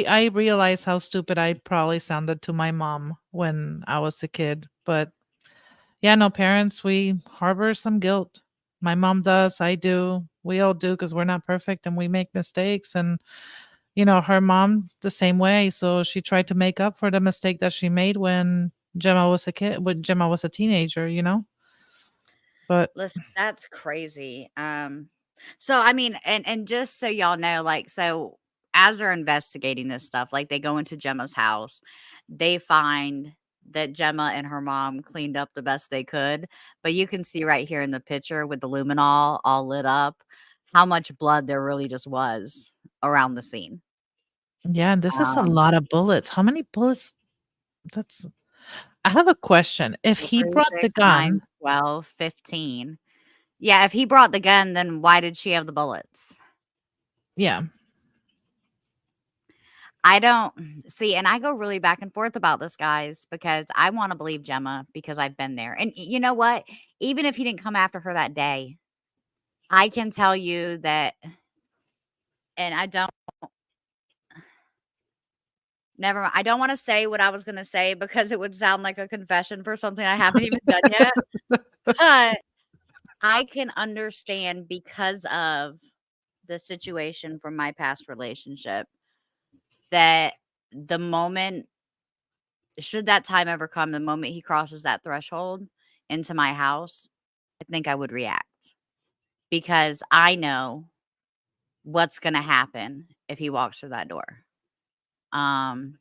I realized how stupid I probably sounded to my mom when I was a kid, but yeah, no, parents, we harbor some guilt. My mom does, I do, we all do because we're not perfect and we make mistakes. And her mom the same way. So she tried to make up for the mistake that she made when Gemma was a teenager. But Listen, that's crazy. So I mean, and just so y'all know, like, so as they're investigating this stuff, like they go into Gemma's house, they find that Gemma and her mom cleaned up the best they could. But you can see right here in the picture with the luminol all lit up, how much blood there really just was around the scene. yeah, and this is a Um, lot of bullets. How many bullets? That's I have a question. If so he 3, brought the 6, 9, gun, 12, 15. Yeah, if he brought the gun, then why did she have the bullets? yeah. I don't see, and I go really back and forth about this, guys, because I wanna believe Gemma because I've been there, and you know what? Even if he didn't come after her that day, I can tell you that and I don't I don't wanna say what I was gonna say because it would sound like a confession for something I haven't even done yet, but I can understand because of the situation from my past relationship that the moment should that time ever come, the moment he crosses that threshold into my house, I think I would react because I know what's gonna happen if he walks through that door. Um,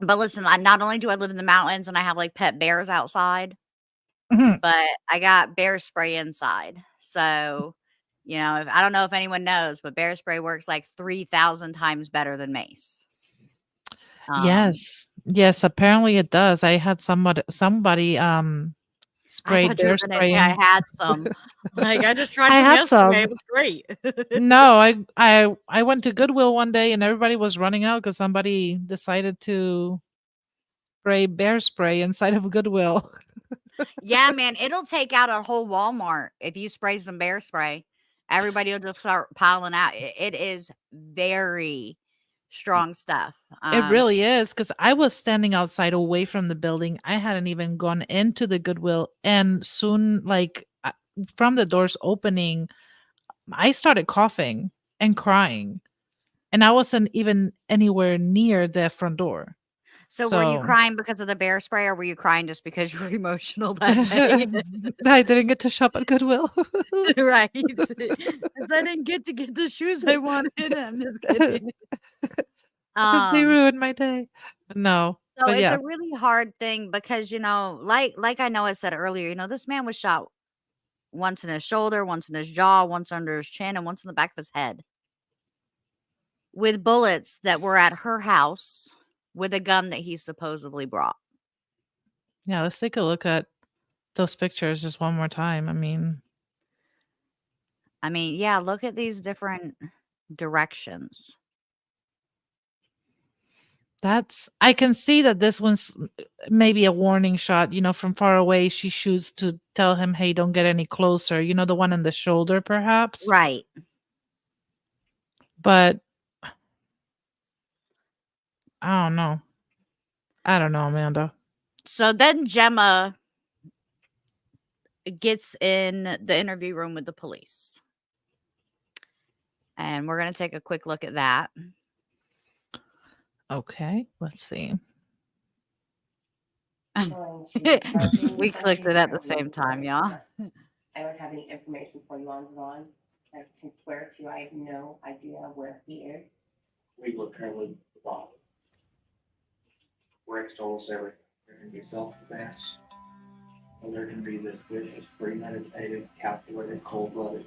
but listen, I not only do I live in the mountains and I have like pet bears outside, Mhm. but I got bear spray inside. So, if I don't know if anyone knows, but bear spray works like 3,000 times better than mace. Um, Yes. Yes, apparently it does. I had somebody I sprayed thought you were bear gonna spray say I in. had some. Like I just tried I some had yesterday. some. It was great. No, I went to Goodwill one day and everybody was running out because somebody decided to spray bear spray inside of Goodwill. Yeah, man, it'll take out a whole Walmart if you spray some bear spray. Everybody will just start piling out. It is very strong stuff. It really is because I was standing outside away from the building. I hadn't even gone into the Goodwill, and soon, like, from the doors opening, I started coughing and crying, and I wasn't even anywhere near the front door. So were you So crying because of the bear spray or were you crying just because you were emotional that day? I didn't get to shop at Goodwill. Right. 'Cause I didn't get to get the shoes I wanted. I'm just kidding. They Um, ruined my day. No, so but it's yeah. a really hard thing because, like I know I said earlier, this man was shot once in his shoulder, once in his jaw, once under his chin, and once in the back of his head with bullets that were at her house with a gun that he supposedly brought. Yeah, let's take a look at those pictures just one more time. I mean, I mean, yeah, look at these different directions. I can see that this one's maybe a warning shot, from far away. She shoots to tell him, hey, don't get any closer. The one in the shoulder, perhaps. Right. But I don't know. I don't know, Amanda. So then Gemma gets in the interview room with the police. And we're going to take a quick look at that. Okay, let's see. We clicked it at the same time, y'all. I don't have any information for you on Ron. I can swear to you, I have no idea where he is. We look currently at the bottom. Rex told us everything. There can be self-defense, and there can be this vicious, premeditated, calculated, cold-blooded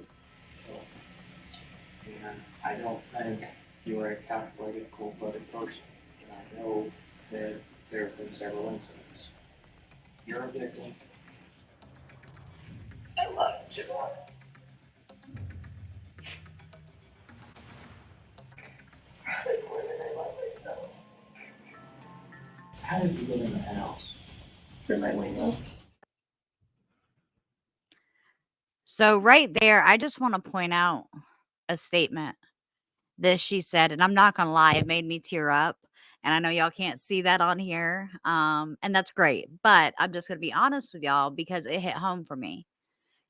And I don't think you are a calculated, cold-blooded person. And I know that there have been several incidents. You're a victim. I love you, Jema. How did you get in the house? Through my window. So right there, I just want to point out a statement that she said, and I'm not gonna lie, it made me tear up. And I know y'all can't see that on here, and that's great. But I'm just gonna be honest with y'all because it hit home for me.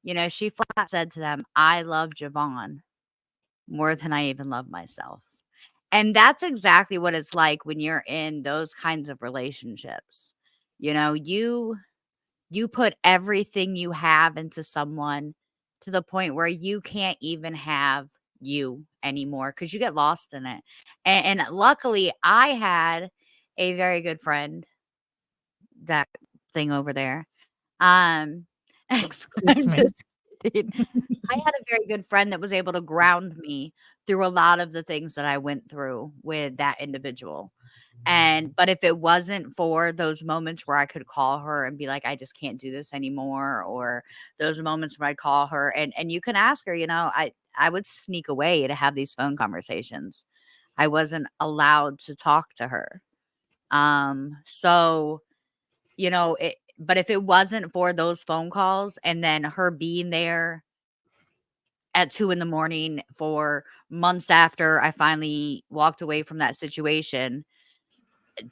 You know, she flat said to them, "I love Javon more than I even love myself," and that's exactly what it's like when you're in those kinds of relationships. You know, you put everything you have into someone to the point where you can't even have you anymore because you get lost in it. And luckily, I had a very good friend, that thing over there. Um, Excuse I'm me. just kidding. I had a very good friend that was able to ground me through a lot of the things that I went through with that individual. But if it wasn't for those moments where I could call her and be like, "I just can't do this anymore," or those moments where I'd call her and you can ask her, I would sneak away to have these phone conversations. I wasn't allowed to talk to her. So, but if it wasn't for those phone calls and then her being there at 2 in the morning for months after I finally walked away from that situation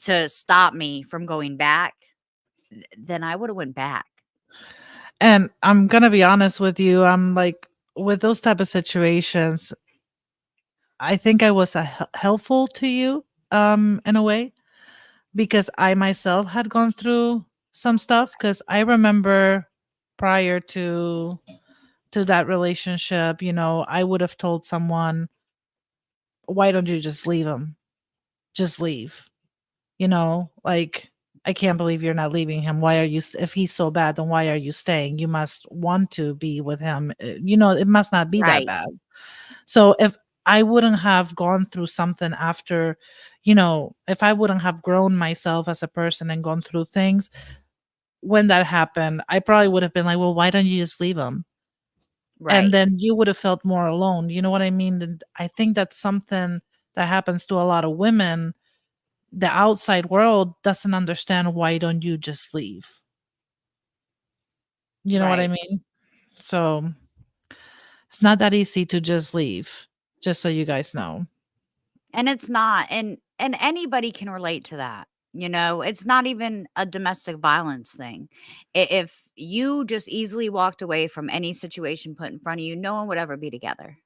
to stop me from going back, then I would have went back. And I'm gonna be honest with you, I'm like, with those type of situations, I think I was helpful to you, in a way, because I myself had gone through some stuff. Because I remember prior to that relationship, I would have told someone, "Why don't you just leave him? Just leave." Like, "I can't believe you're not leaving him. Why are you if he's so bad, then why are you staying? You must want to be with him. It must not be that Right, bad." So if I wouldn't have gone through something after, if I wouldn't have grown myself as a person and gone through things when that happened, I probably would have been like, "Well, why don't you just leave him?" And right, then you would have felt more alone. You know what I mean? And I think that's something that happens to a lot of women. The outside world doesn't understand, why don't you just leave? You know what I right. mean? So it's not that easy to just leave, just so you guys know. And it's not, and anybody can relate to that. It's not even a domestic violence thing. If you just easily walked away from any situation put in front of you, no one would ever be together.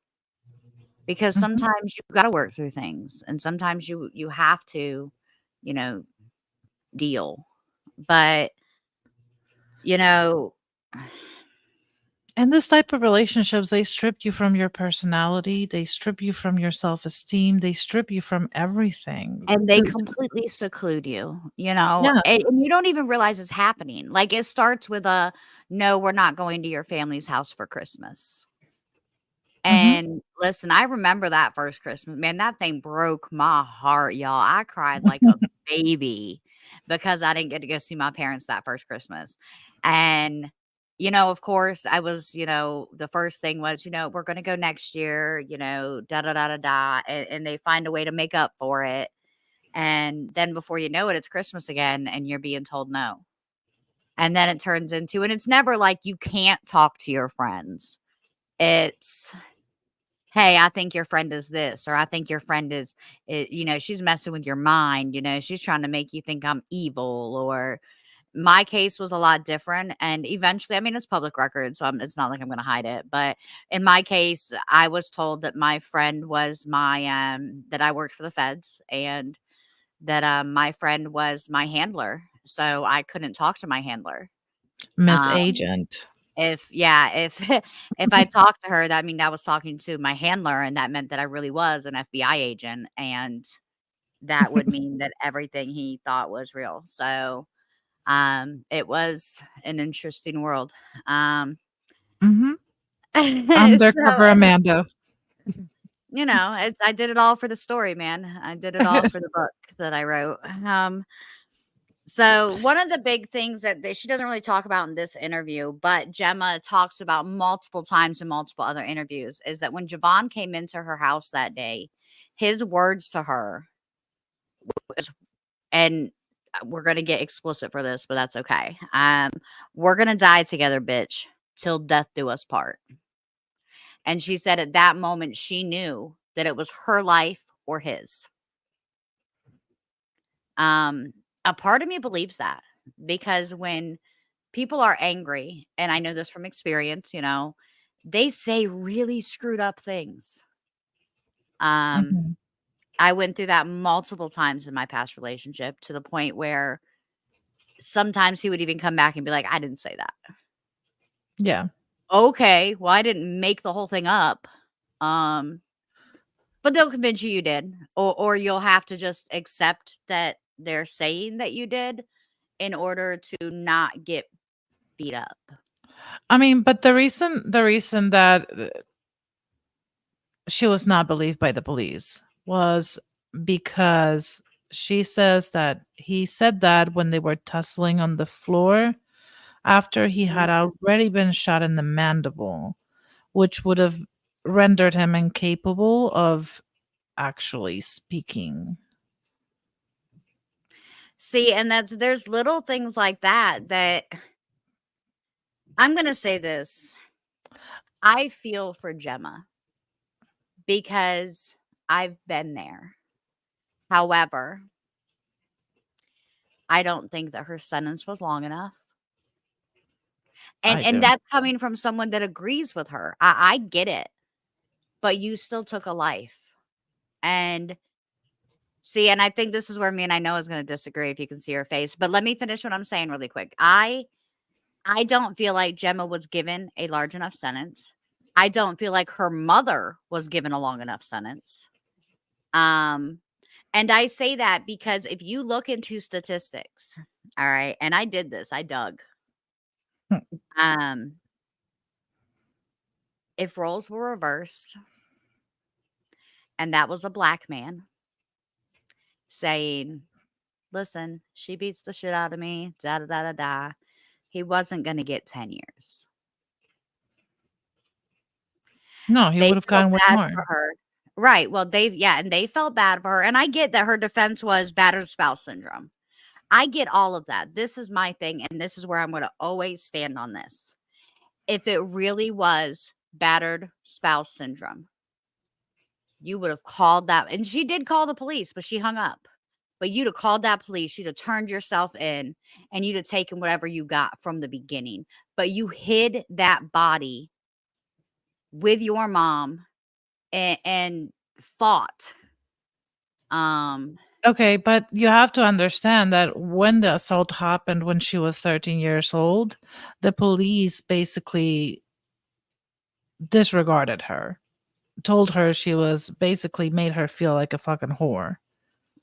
Because Mhm. sometimes you got to work through things, and sometimes you have to, you know, deal. But you know, And this type of relationships, they strip you from your personality, they strip you from your self-esteem, they strip you from everything. and they completely seclude you, Yeah. and you don't even realize it's happening. Like, it starts with a, "No, we're not going to your family's house for Christmas." Mhm. And listen, I remember that first Christmas, man, that thing broke my heart, y'all. I cried like a baby because I didn't get to go see my parents that first Christmas. And, of course, I was, the first thing was, "We're going to go next year, da da da da da." And they find a way to make up for it. And then before you know it, it's Christmas again and you're being told no. And then it turns into, and it's never like you can't talk to your friends. It's, "Hey, I think your friend is this," or "I think your friend she's messing with your mind, she's trying to make you think I'm evil," or my case was a lot different. And eventually, I mean, it's public record, so it's not like I'm going to hide it. But in my case, I was told that my friend was that I worked for the feds, and that my friend was my handler. So I couldn't talk to my handler. Miss Um, Agent. if if I talked to her, that mean I was talking to my handler, and that meant that I really was an FBI agent, and that would mean that everything he thought was real. So, it was an interesting world. Um, Mhm. Undercover So, Amanda. I did it all for the story, man. I did it all for the book that I wrote. So one of the big things that she doesn't really talk about in this interview, but Gemma talks about multiple times in multiple other interviews, is that when Javon came into her house that day, his words to her was, and we're gonna get explicit for this, but that's okay. We're gonna die together, bitch, till death do us part. And she said at that moment she knew that it was her life or his. A part of me believes that, because when people are angry, and I know this from experience, they say really screwed up things. Mhm. I went through that multiple times in my past relationship, to the point where sometimes he would even come back and be like, I didn't say that. Yeah. Okay, well, I didn't make the whole thing up. But they'll convince you did, or you'll have to just accept that they're saying that you did in order to not get beat up. I mean, but the reason that she was not believed by the police was because she says that he said that when they were tussling on the floor after he Mhm. had already been shot in the mandible, which would have rendered him incapable of actually speaking. See, and there's little things like that I'm gonna say this. I feel for Gemma because I've been there. However, I don't think that her sentence was long enough. And I and do. that's coming from someone that agrees with her. I get it, but you still took a life. And see, and I think this is where me and I know is going to disagree, if you can see her face. But let me finish what I'm saying really quick. I don't feel like Gemma was given a large enough sentence. I don't feel like her mother was given a long enough sentence. Um, and I say that because if you look into statistics, all right, and I did this, I dug. Hmm. Um, if roles were reversed and that was a black man saying, listen, she beats the shit out of me, da da da da da, he wasn't going to get 10 years. No, he They would have felt gotten way bad more. for her. Right. Well, and they felt bad for her. And I get that her defense was battered spouse syndrome. I get all of that. This is my thing, and this is where I'm going to always stand on this. If it really was battered spouse syndrome, you would have called that. And she did call the police, but she hung up. But you'd have called that police. You'd have turned yourself in, and you'd have taken whatever you got from the beginning. But you hid that body with your mom and fought. Okay, but you have to understand that when the assault happened when she was 13 years old, the police basically disregarded her, told her she was basically made her feel like a fucking whore,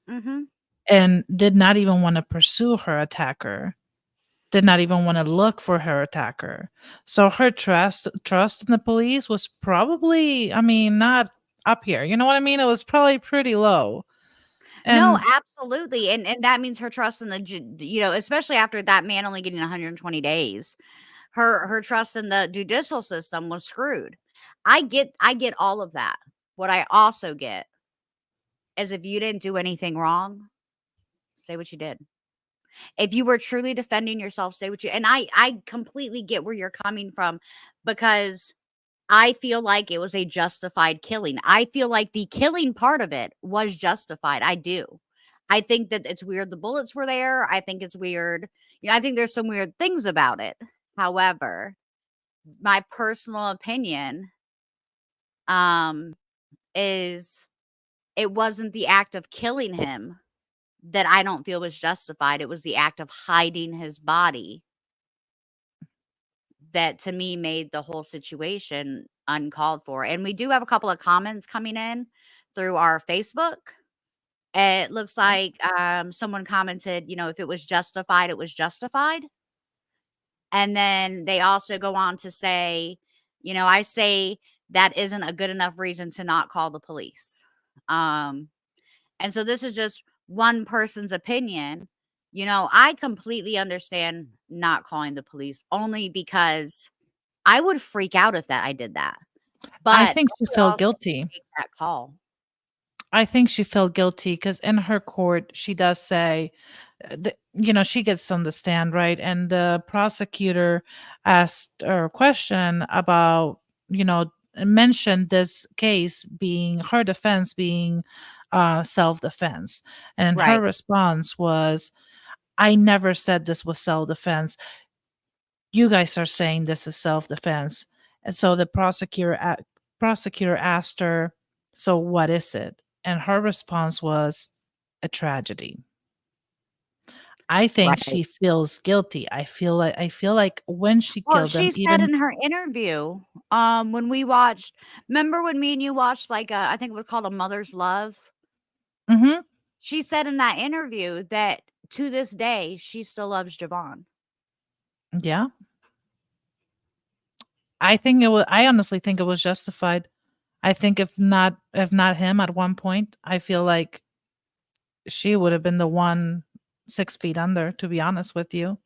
Mhm. and did not even want to pursue her attacker, did not even want to look for her attacker. So her trust in the police was probably, I mean, not up here. You know what I mean? It was probably pretty low. No, And absolutely, and that means her trust in especially after that man only getting 120 days, her trust in the judicial system was screwed. I get all of that. What I also get is, if you didn't do anything wrong, say what you did. If you were truly defending yourself, say what you, and I completely get where you're coming from, because I feel like it was a justified killing. I feel like the killing part of it was justified. I do. I think that it's weird the bullets were there. I think it's weird. I think there's some weird things about it. However, my personal opinion um is, it wasn't the act of killing him that I don't feel was justified. It was the act of hiding his body that, to me, made the whole situation uncalled for. And we do have a couple of comments coming in through our Facebook. It looks like someone commented, if it was justified, it was justified. And then they also go on to say, I say that isn't a good enough reason to not call the police. Um, and so this is just one person's opinion. I completely understand not calling the police only because I would freak out if I did that. I But think I she would felt also guilty. make that call. I think she felt guilty because in her court, she does say, she gets on the stand, right? And the prosecutor asked her a question about, mentioned this case being her defense being self defense. And her Right. response was, I never said this was self defense. You guys are saying this is self defense. And so the prosecutor asked her, so what is it? And her response was a tragedy. I think Right. she feels guilty. I feel like when she Well, killed them, she said even in her interview, when we watched, remember when me and you watched like I think it was called A Mother's Love? Mhm, She said in that interview that to this day she still loves Javon. yeah. I honestly think it was justified. I think if not him at one point, I feel like she would have been the one 6 feet under, to be honest with you.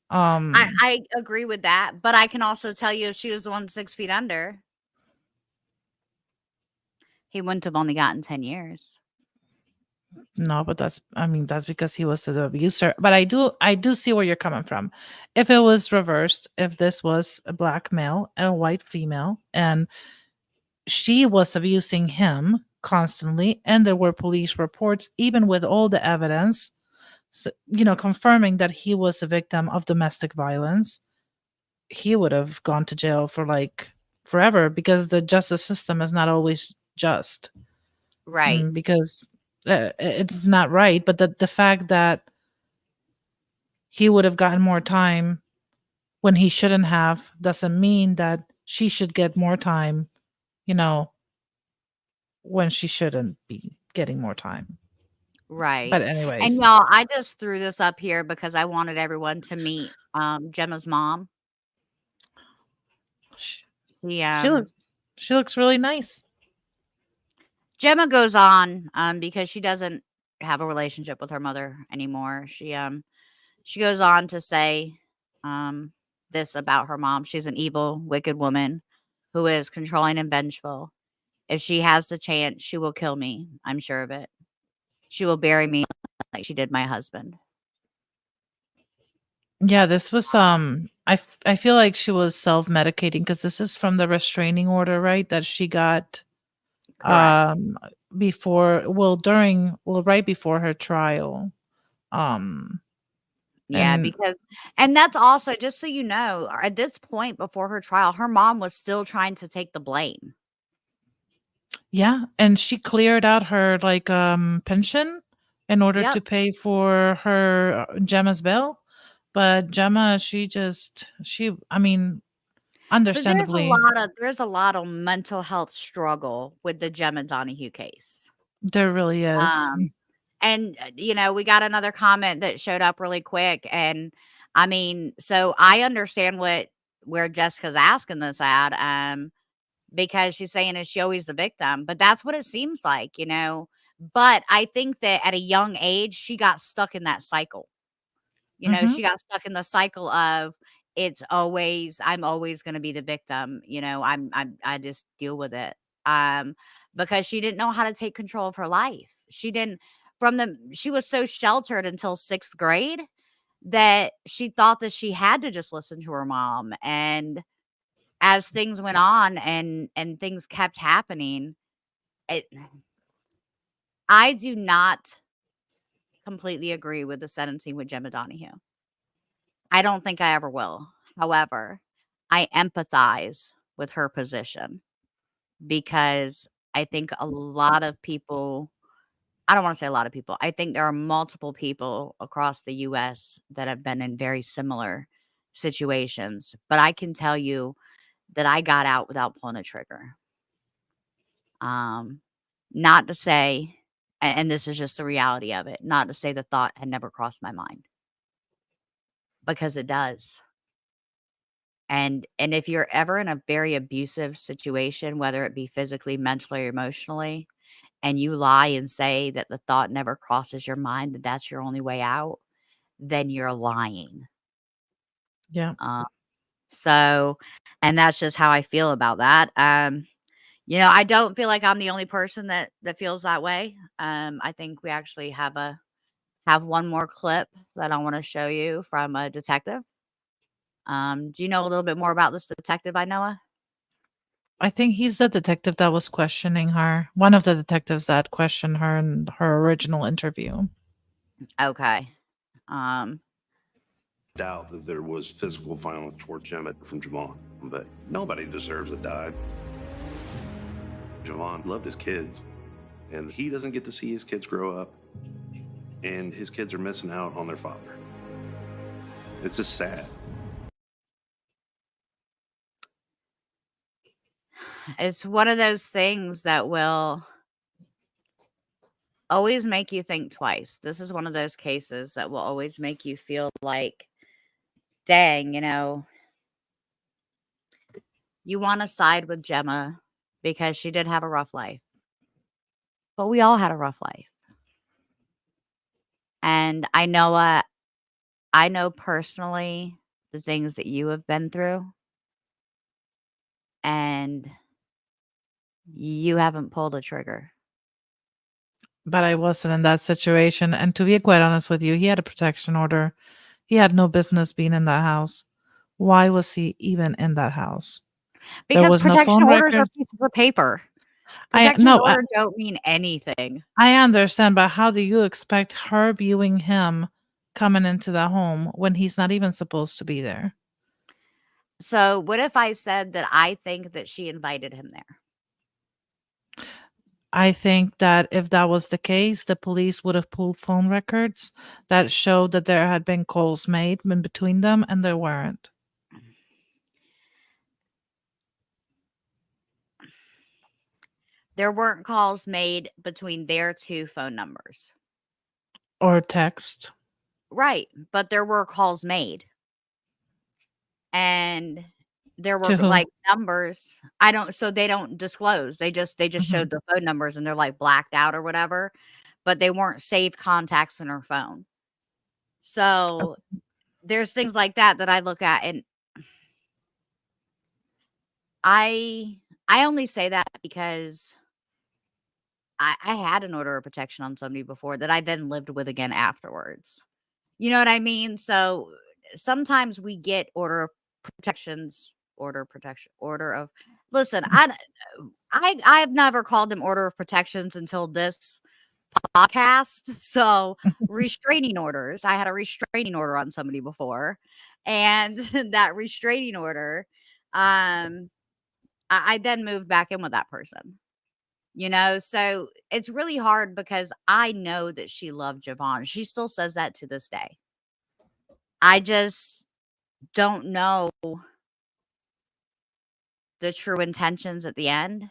Um, I agree with that, but I can also tell you if she was the one 6 feet under, he wouldn't have only gotten 10 years. no, but that's because he was the abuser. But I do see where you're coming from. If it was reversed, if this was a black male and a white female, and she was abusing him constantly, and there were police reports, even with all the evidence, so, confirming that he was a victim of domestic violence, he would have gone to jail for like forever because the justice system is not always just. Right. Because it's not right, but the fact that he would have gotten more time when he shouldn't have doesn't mean that she should get more time, you know, when she shouldn't be getting more time. Right. But And anyways, y'all, I just threw this up here because I wanted everyone to meet Gemma's mom. sh- She she looks really nice. Gemma goes on because she doesn't have a relationship with her mother anymore. She goes on to say um this about her mom. She's an evil, wicked woman who is controlling and vengeful. If she has the chance, she will kill me. I'm sure of it. She will bury me like she did my husband. Yeah, this was I feel like she was self-medicating because this is from the restraining order, right? That she got Correct. um right before her trial. Um Yeah, and because and that's also just so you know, at this point before her trial, her mom was still trying to take the blame. yeah, and she cleared out her like pension in order Yep. to pay for her Gemma's bill. But Gemma, she I mean, But understandably, there's a lot of mental health struggle with the Jema Donahue case. there really is. Um, and we got another comment that showed up really quick, and I mean, so I understand where Jessica's asking this at, because she's saying, is she always the victim? But that's what it seems like. But I think that at a young age, she got stuck in that cycle. Mhm. She got stuck in the cycle of I'm always going to be the victim. I just deal with it. Um, because she didn't know how to take control of her life. She didn't she was so sheltered until 6th grade that she thought that she had to just listen to her mom. And as things went on and things kept happening, it I do not completely agree with the sentencing with Gemma Donahue. I don't think I ever will. However, I empathize with her position because I think a lot of people, I don't want to say a lot of people, I think there are multiple people across the US that have been in very similar situations. But I can tell you that I got out without pulling a trigger. Um, Not to say, and this is just the reality of it, not to say the thought had never crossed my mind because it does. And if you're ever in a very abusive situation, whether it be physically, mentally, or emotionally, and you lie and say that the thought never crosses your mind that that's your only way out, then you're lying. Yeah. Um, so, and that's just how I feel about that. I don't feel like I'm the only person that feels that way. I think we actually have one more clip that I want to show you from a detective. Do you know a little bit more about this detective, I know? I think he's the detective that was questioning her. One of the detectives that questioned her in her original interview. Okay. Um, Doubt that there was physical violence toward Jema from Javon, but nobody deserves to die. Javon loved his kids, and he doesn't get to see his kids grow up, and his kids are missing out on their father. It's just sad. it's one of those things that will always make you think twice. This is one of those cases that will always make you feel like, dang, you want to side with Jema because she did have a rough life. But we all had a rough life. And I know personally the things that you have been through, and you haven't pulled a trigger. But I wasn't in that situation. And to be quite honest with you, he had a protection order. He had no business being in that house. Why was he even in that house? There Because was no protection phone orders are records. pieces of paper. I Protection no, I, orders don't mean anything. I understand, but how do you expect her viewing him coming into the home when he's not even supposed to be there? So, what if I said that I think that she invited him there? I think that if that was the case, the police would have pulled phone records that showed that there had been calls made in between them, and there weren't. There weren't calls made between their two phone numbers. Or text. Right, but there were calls made. And there were, To who? like, numbers. So they don't disclose. They just Mhm. showed the phone numbers and they're, like, blacked out or whatever, but they weren't saved contacts in her phone. So, there's things like that that I look at, and I only say that because I had an order of protection on somebody before that I then lived with again afterwards. You know what I mean? So, sometimes we get order of listen, I've never called them order of protections until this podcast. So, restraining orders. I had a restraining order on somebody before, and that restraining order, um, I then moved back in with that person. So it's really hard because I know that she loved Javon. She still says that to this day. I just don't know the true intentions at the end.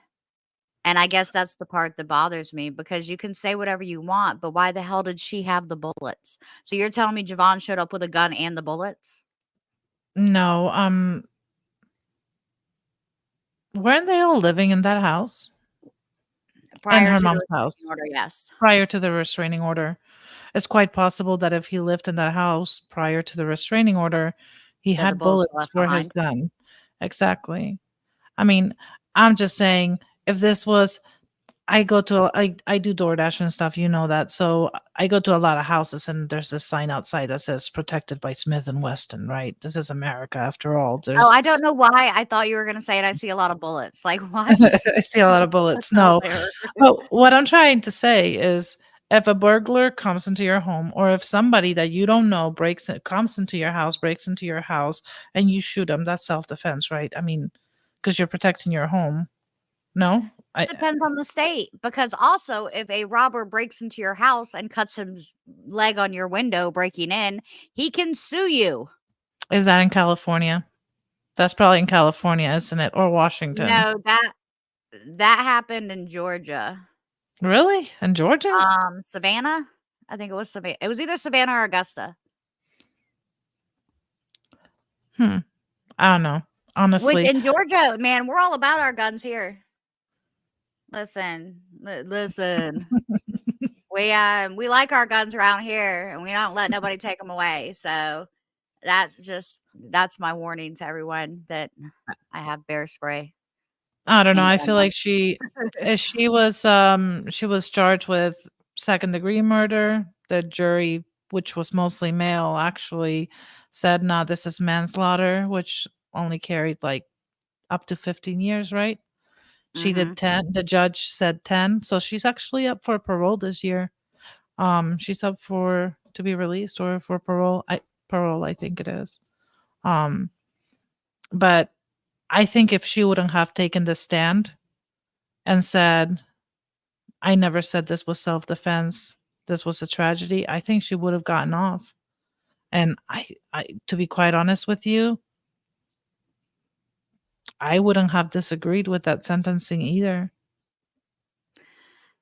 And I guess that's the part that bothers me because you can say whatever you want, but why the hell did she have the bullets? So you're telling me Javon showed up with a gun and the bullets? No, weren't they all living in that house? In Prior her to the mom's restraining house, order, yes. prior to the restraining order. It's quite possible that if he lived in that house prior to the restraining order, he That the had bullets were bullets left for his behind. gun. Exactly. I mean, I'm just saying if this was I do DoorDash and stuff, you know that. So I go to a lot of houses and there's this sign outside that says protected by Smith and Wesson, right? This is America after all. Oh, There's I don't know why I thought you were gonna say, "And I see a lot of bullets." Like, what? I see a lot of bullets. No. Where? But what I'm trying to say is if a burglar comes into your home or if somebody that you don't know comes into your house, breaks into your house and you shoot them, that's self-defense, right? I mean, because you're protecting your home. No? Depends on the state, because also if a robber breaks into your house and cuts his leg on your window breaking in, he can sue you. Is that in California? That's probably in California, isn't it? Or Washington. No, that happened in Georgia. Really? In Georgia? Savannah? I think it was Savannah. It was either Savannah or Augusta. Hmm. I don't know. Which Honestly. in Georgia, man, we're all about our guns here. Listen. We like our guns around here, and we don't let nobody take them away. So that's my warning to everyone that I have bear spray I don't know. and I feel gun like she was charged with second-degree murder. The jury, which was mostly male, actually said, "No, this is manslaughter," which only carried like up to 15 years, right? She Mm-hmm. did 10. The judge said 10. So she's actually up for parole this year. She's up for to be released or for parole. Parole, I think it is. Um, but I think if she wouldn't have taken the stand and said, I never said this was self-defense, this was a tragedy, I think she would have gotten off. And I to be quite honest with you, I wouldn't have disagreed with that sentencing either.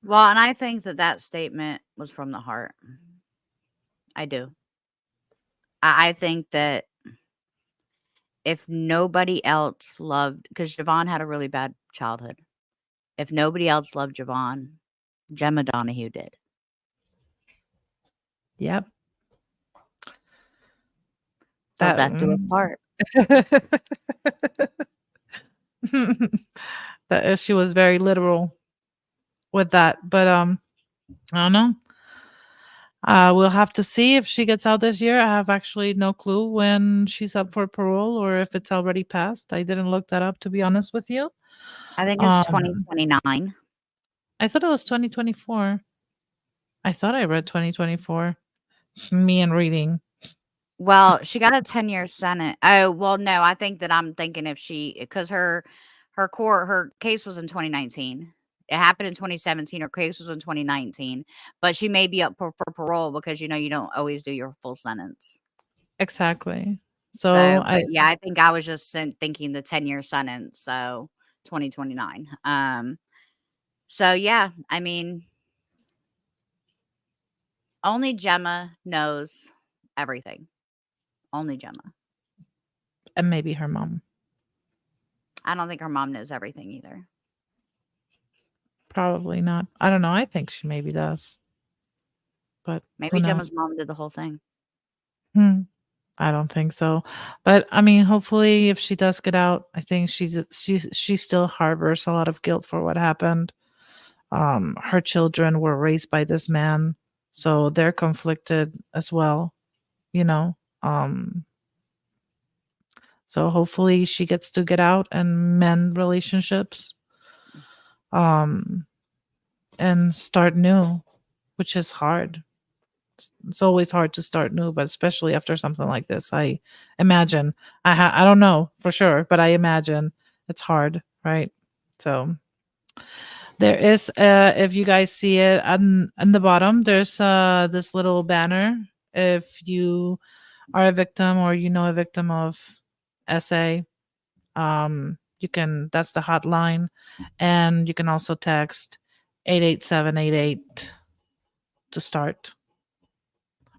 Well, and I think that statement was from the heart. I do. I think that if nobody else loved, because Javon had a really bad childhood. If nobody else loved Javon, Jema Donahue did. Yep. Till death do us part. She was very literal with that, but I don't know. We'll have to see if she gets out this year. I have actually no clue when she's up for parole or if it's already passed. I didn't look that up, to be honest with you. I think it's 2029. I thought it was 2024. I thought I read 2024. Me and reading. Well, she got a 10-year sentence. Oh, well, no, I think that I'm thinking if because her case was in 2019. It happened in 2017. Her case was in 2019, but she may be up for parole because you don't always do your full sentence. Exactly. So yeah, I think I was just thinking the 10-year sentence, so 2029. So yeah, I mean, only Jema knows everything. Only Jema. And maybe her mom. I don't think her mom knows everything either. Probably not. I don't know. I think she maybe does. But maybe Jema's mom did the whole thing. I don't think so. But I mean, hopefully if she does get out, I think she still harbors a lot of guilt for what happened. Her children were raised by this man, so they're conflicted as well, so hopefully she gets to get out and mend relationships and start new, which is hard. It's always hard to start new, but especially after something like this. I imagine I don't know for sure, but I imagine it's hard, right? So there is if you guys see it on the bottom, there's this little banner. If you are a victim or a victim of SA, you can, that's the hotline, and you can also text 88788 to start,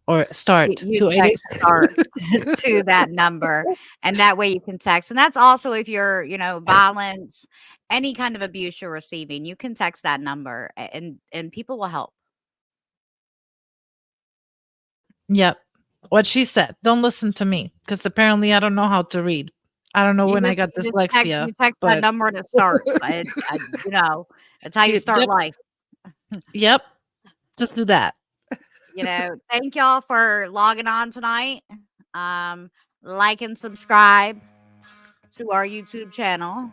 or start You to text start to that number, and that way you can text. And that's also if you're violence, any kind of abuse you're receiving, you can text that number and people will help. Yep. What she said. Don't listen to me, because apparently I don't know how to read. I don't know when I got dyslexia. You text that number and it starts. That's how you start life. Yep. Just do that. Thank y'all for logging on tonight. Like and subscribe to our YouTube channel.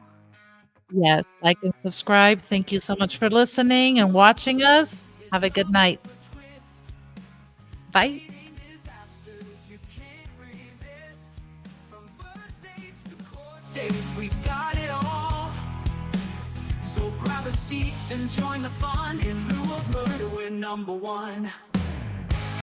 Yes, like and subscribe. Thank you so much for listening and watching us. Have a good night. Bye. We've got it all. So grab a seat and join the fun. In lieu of murder, we're number one.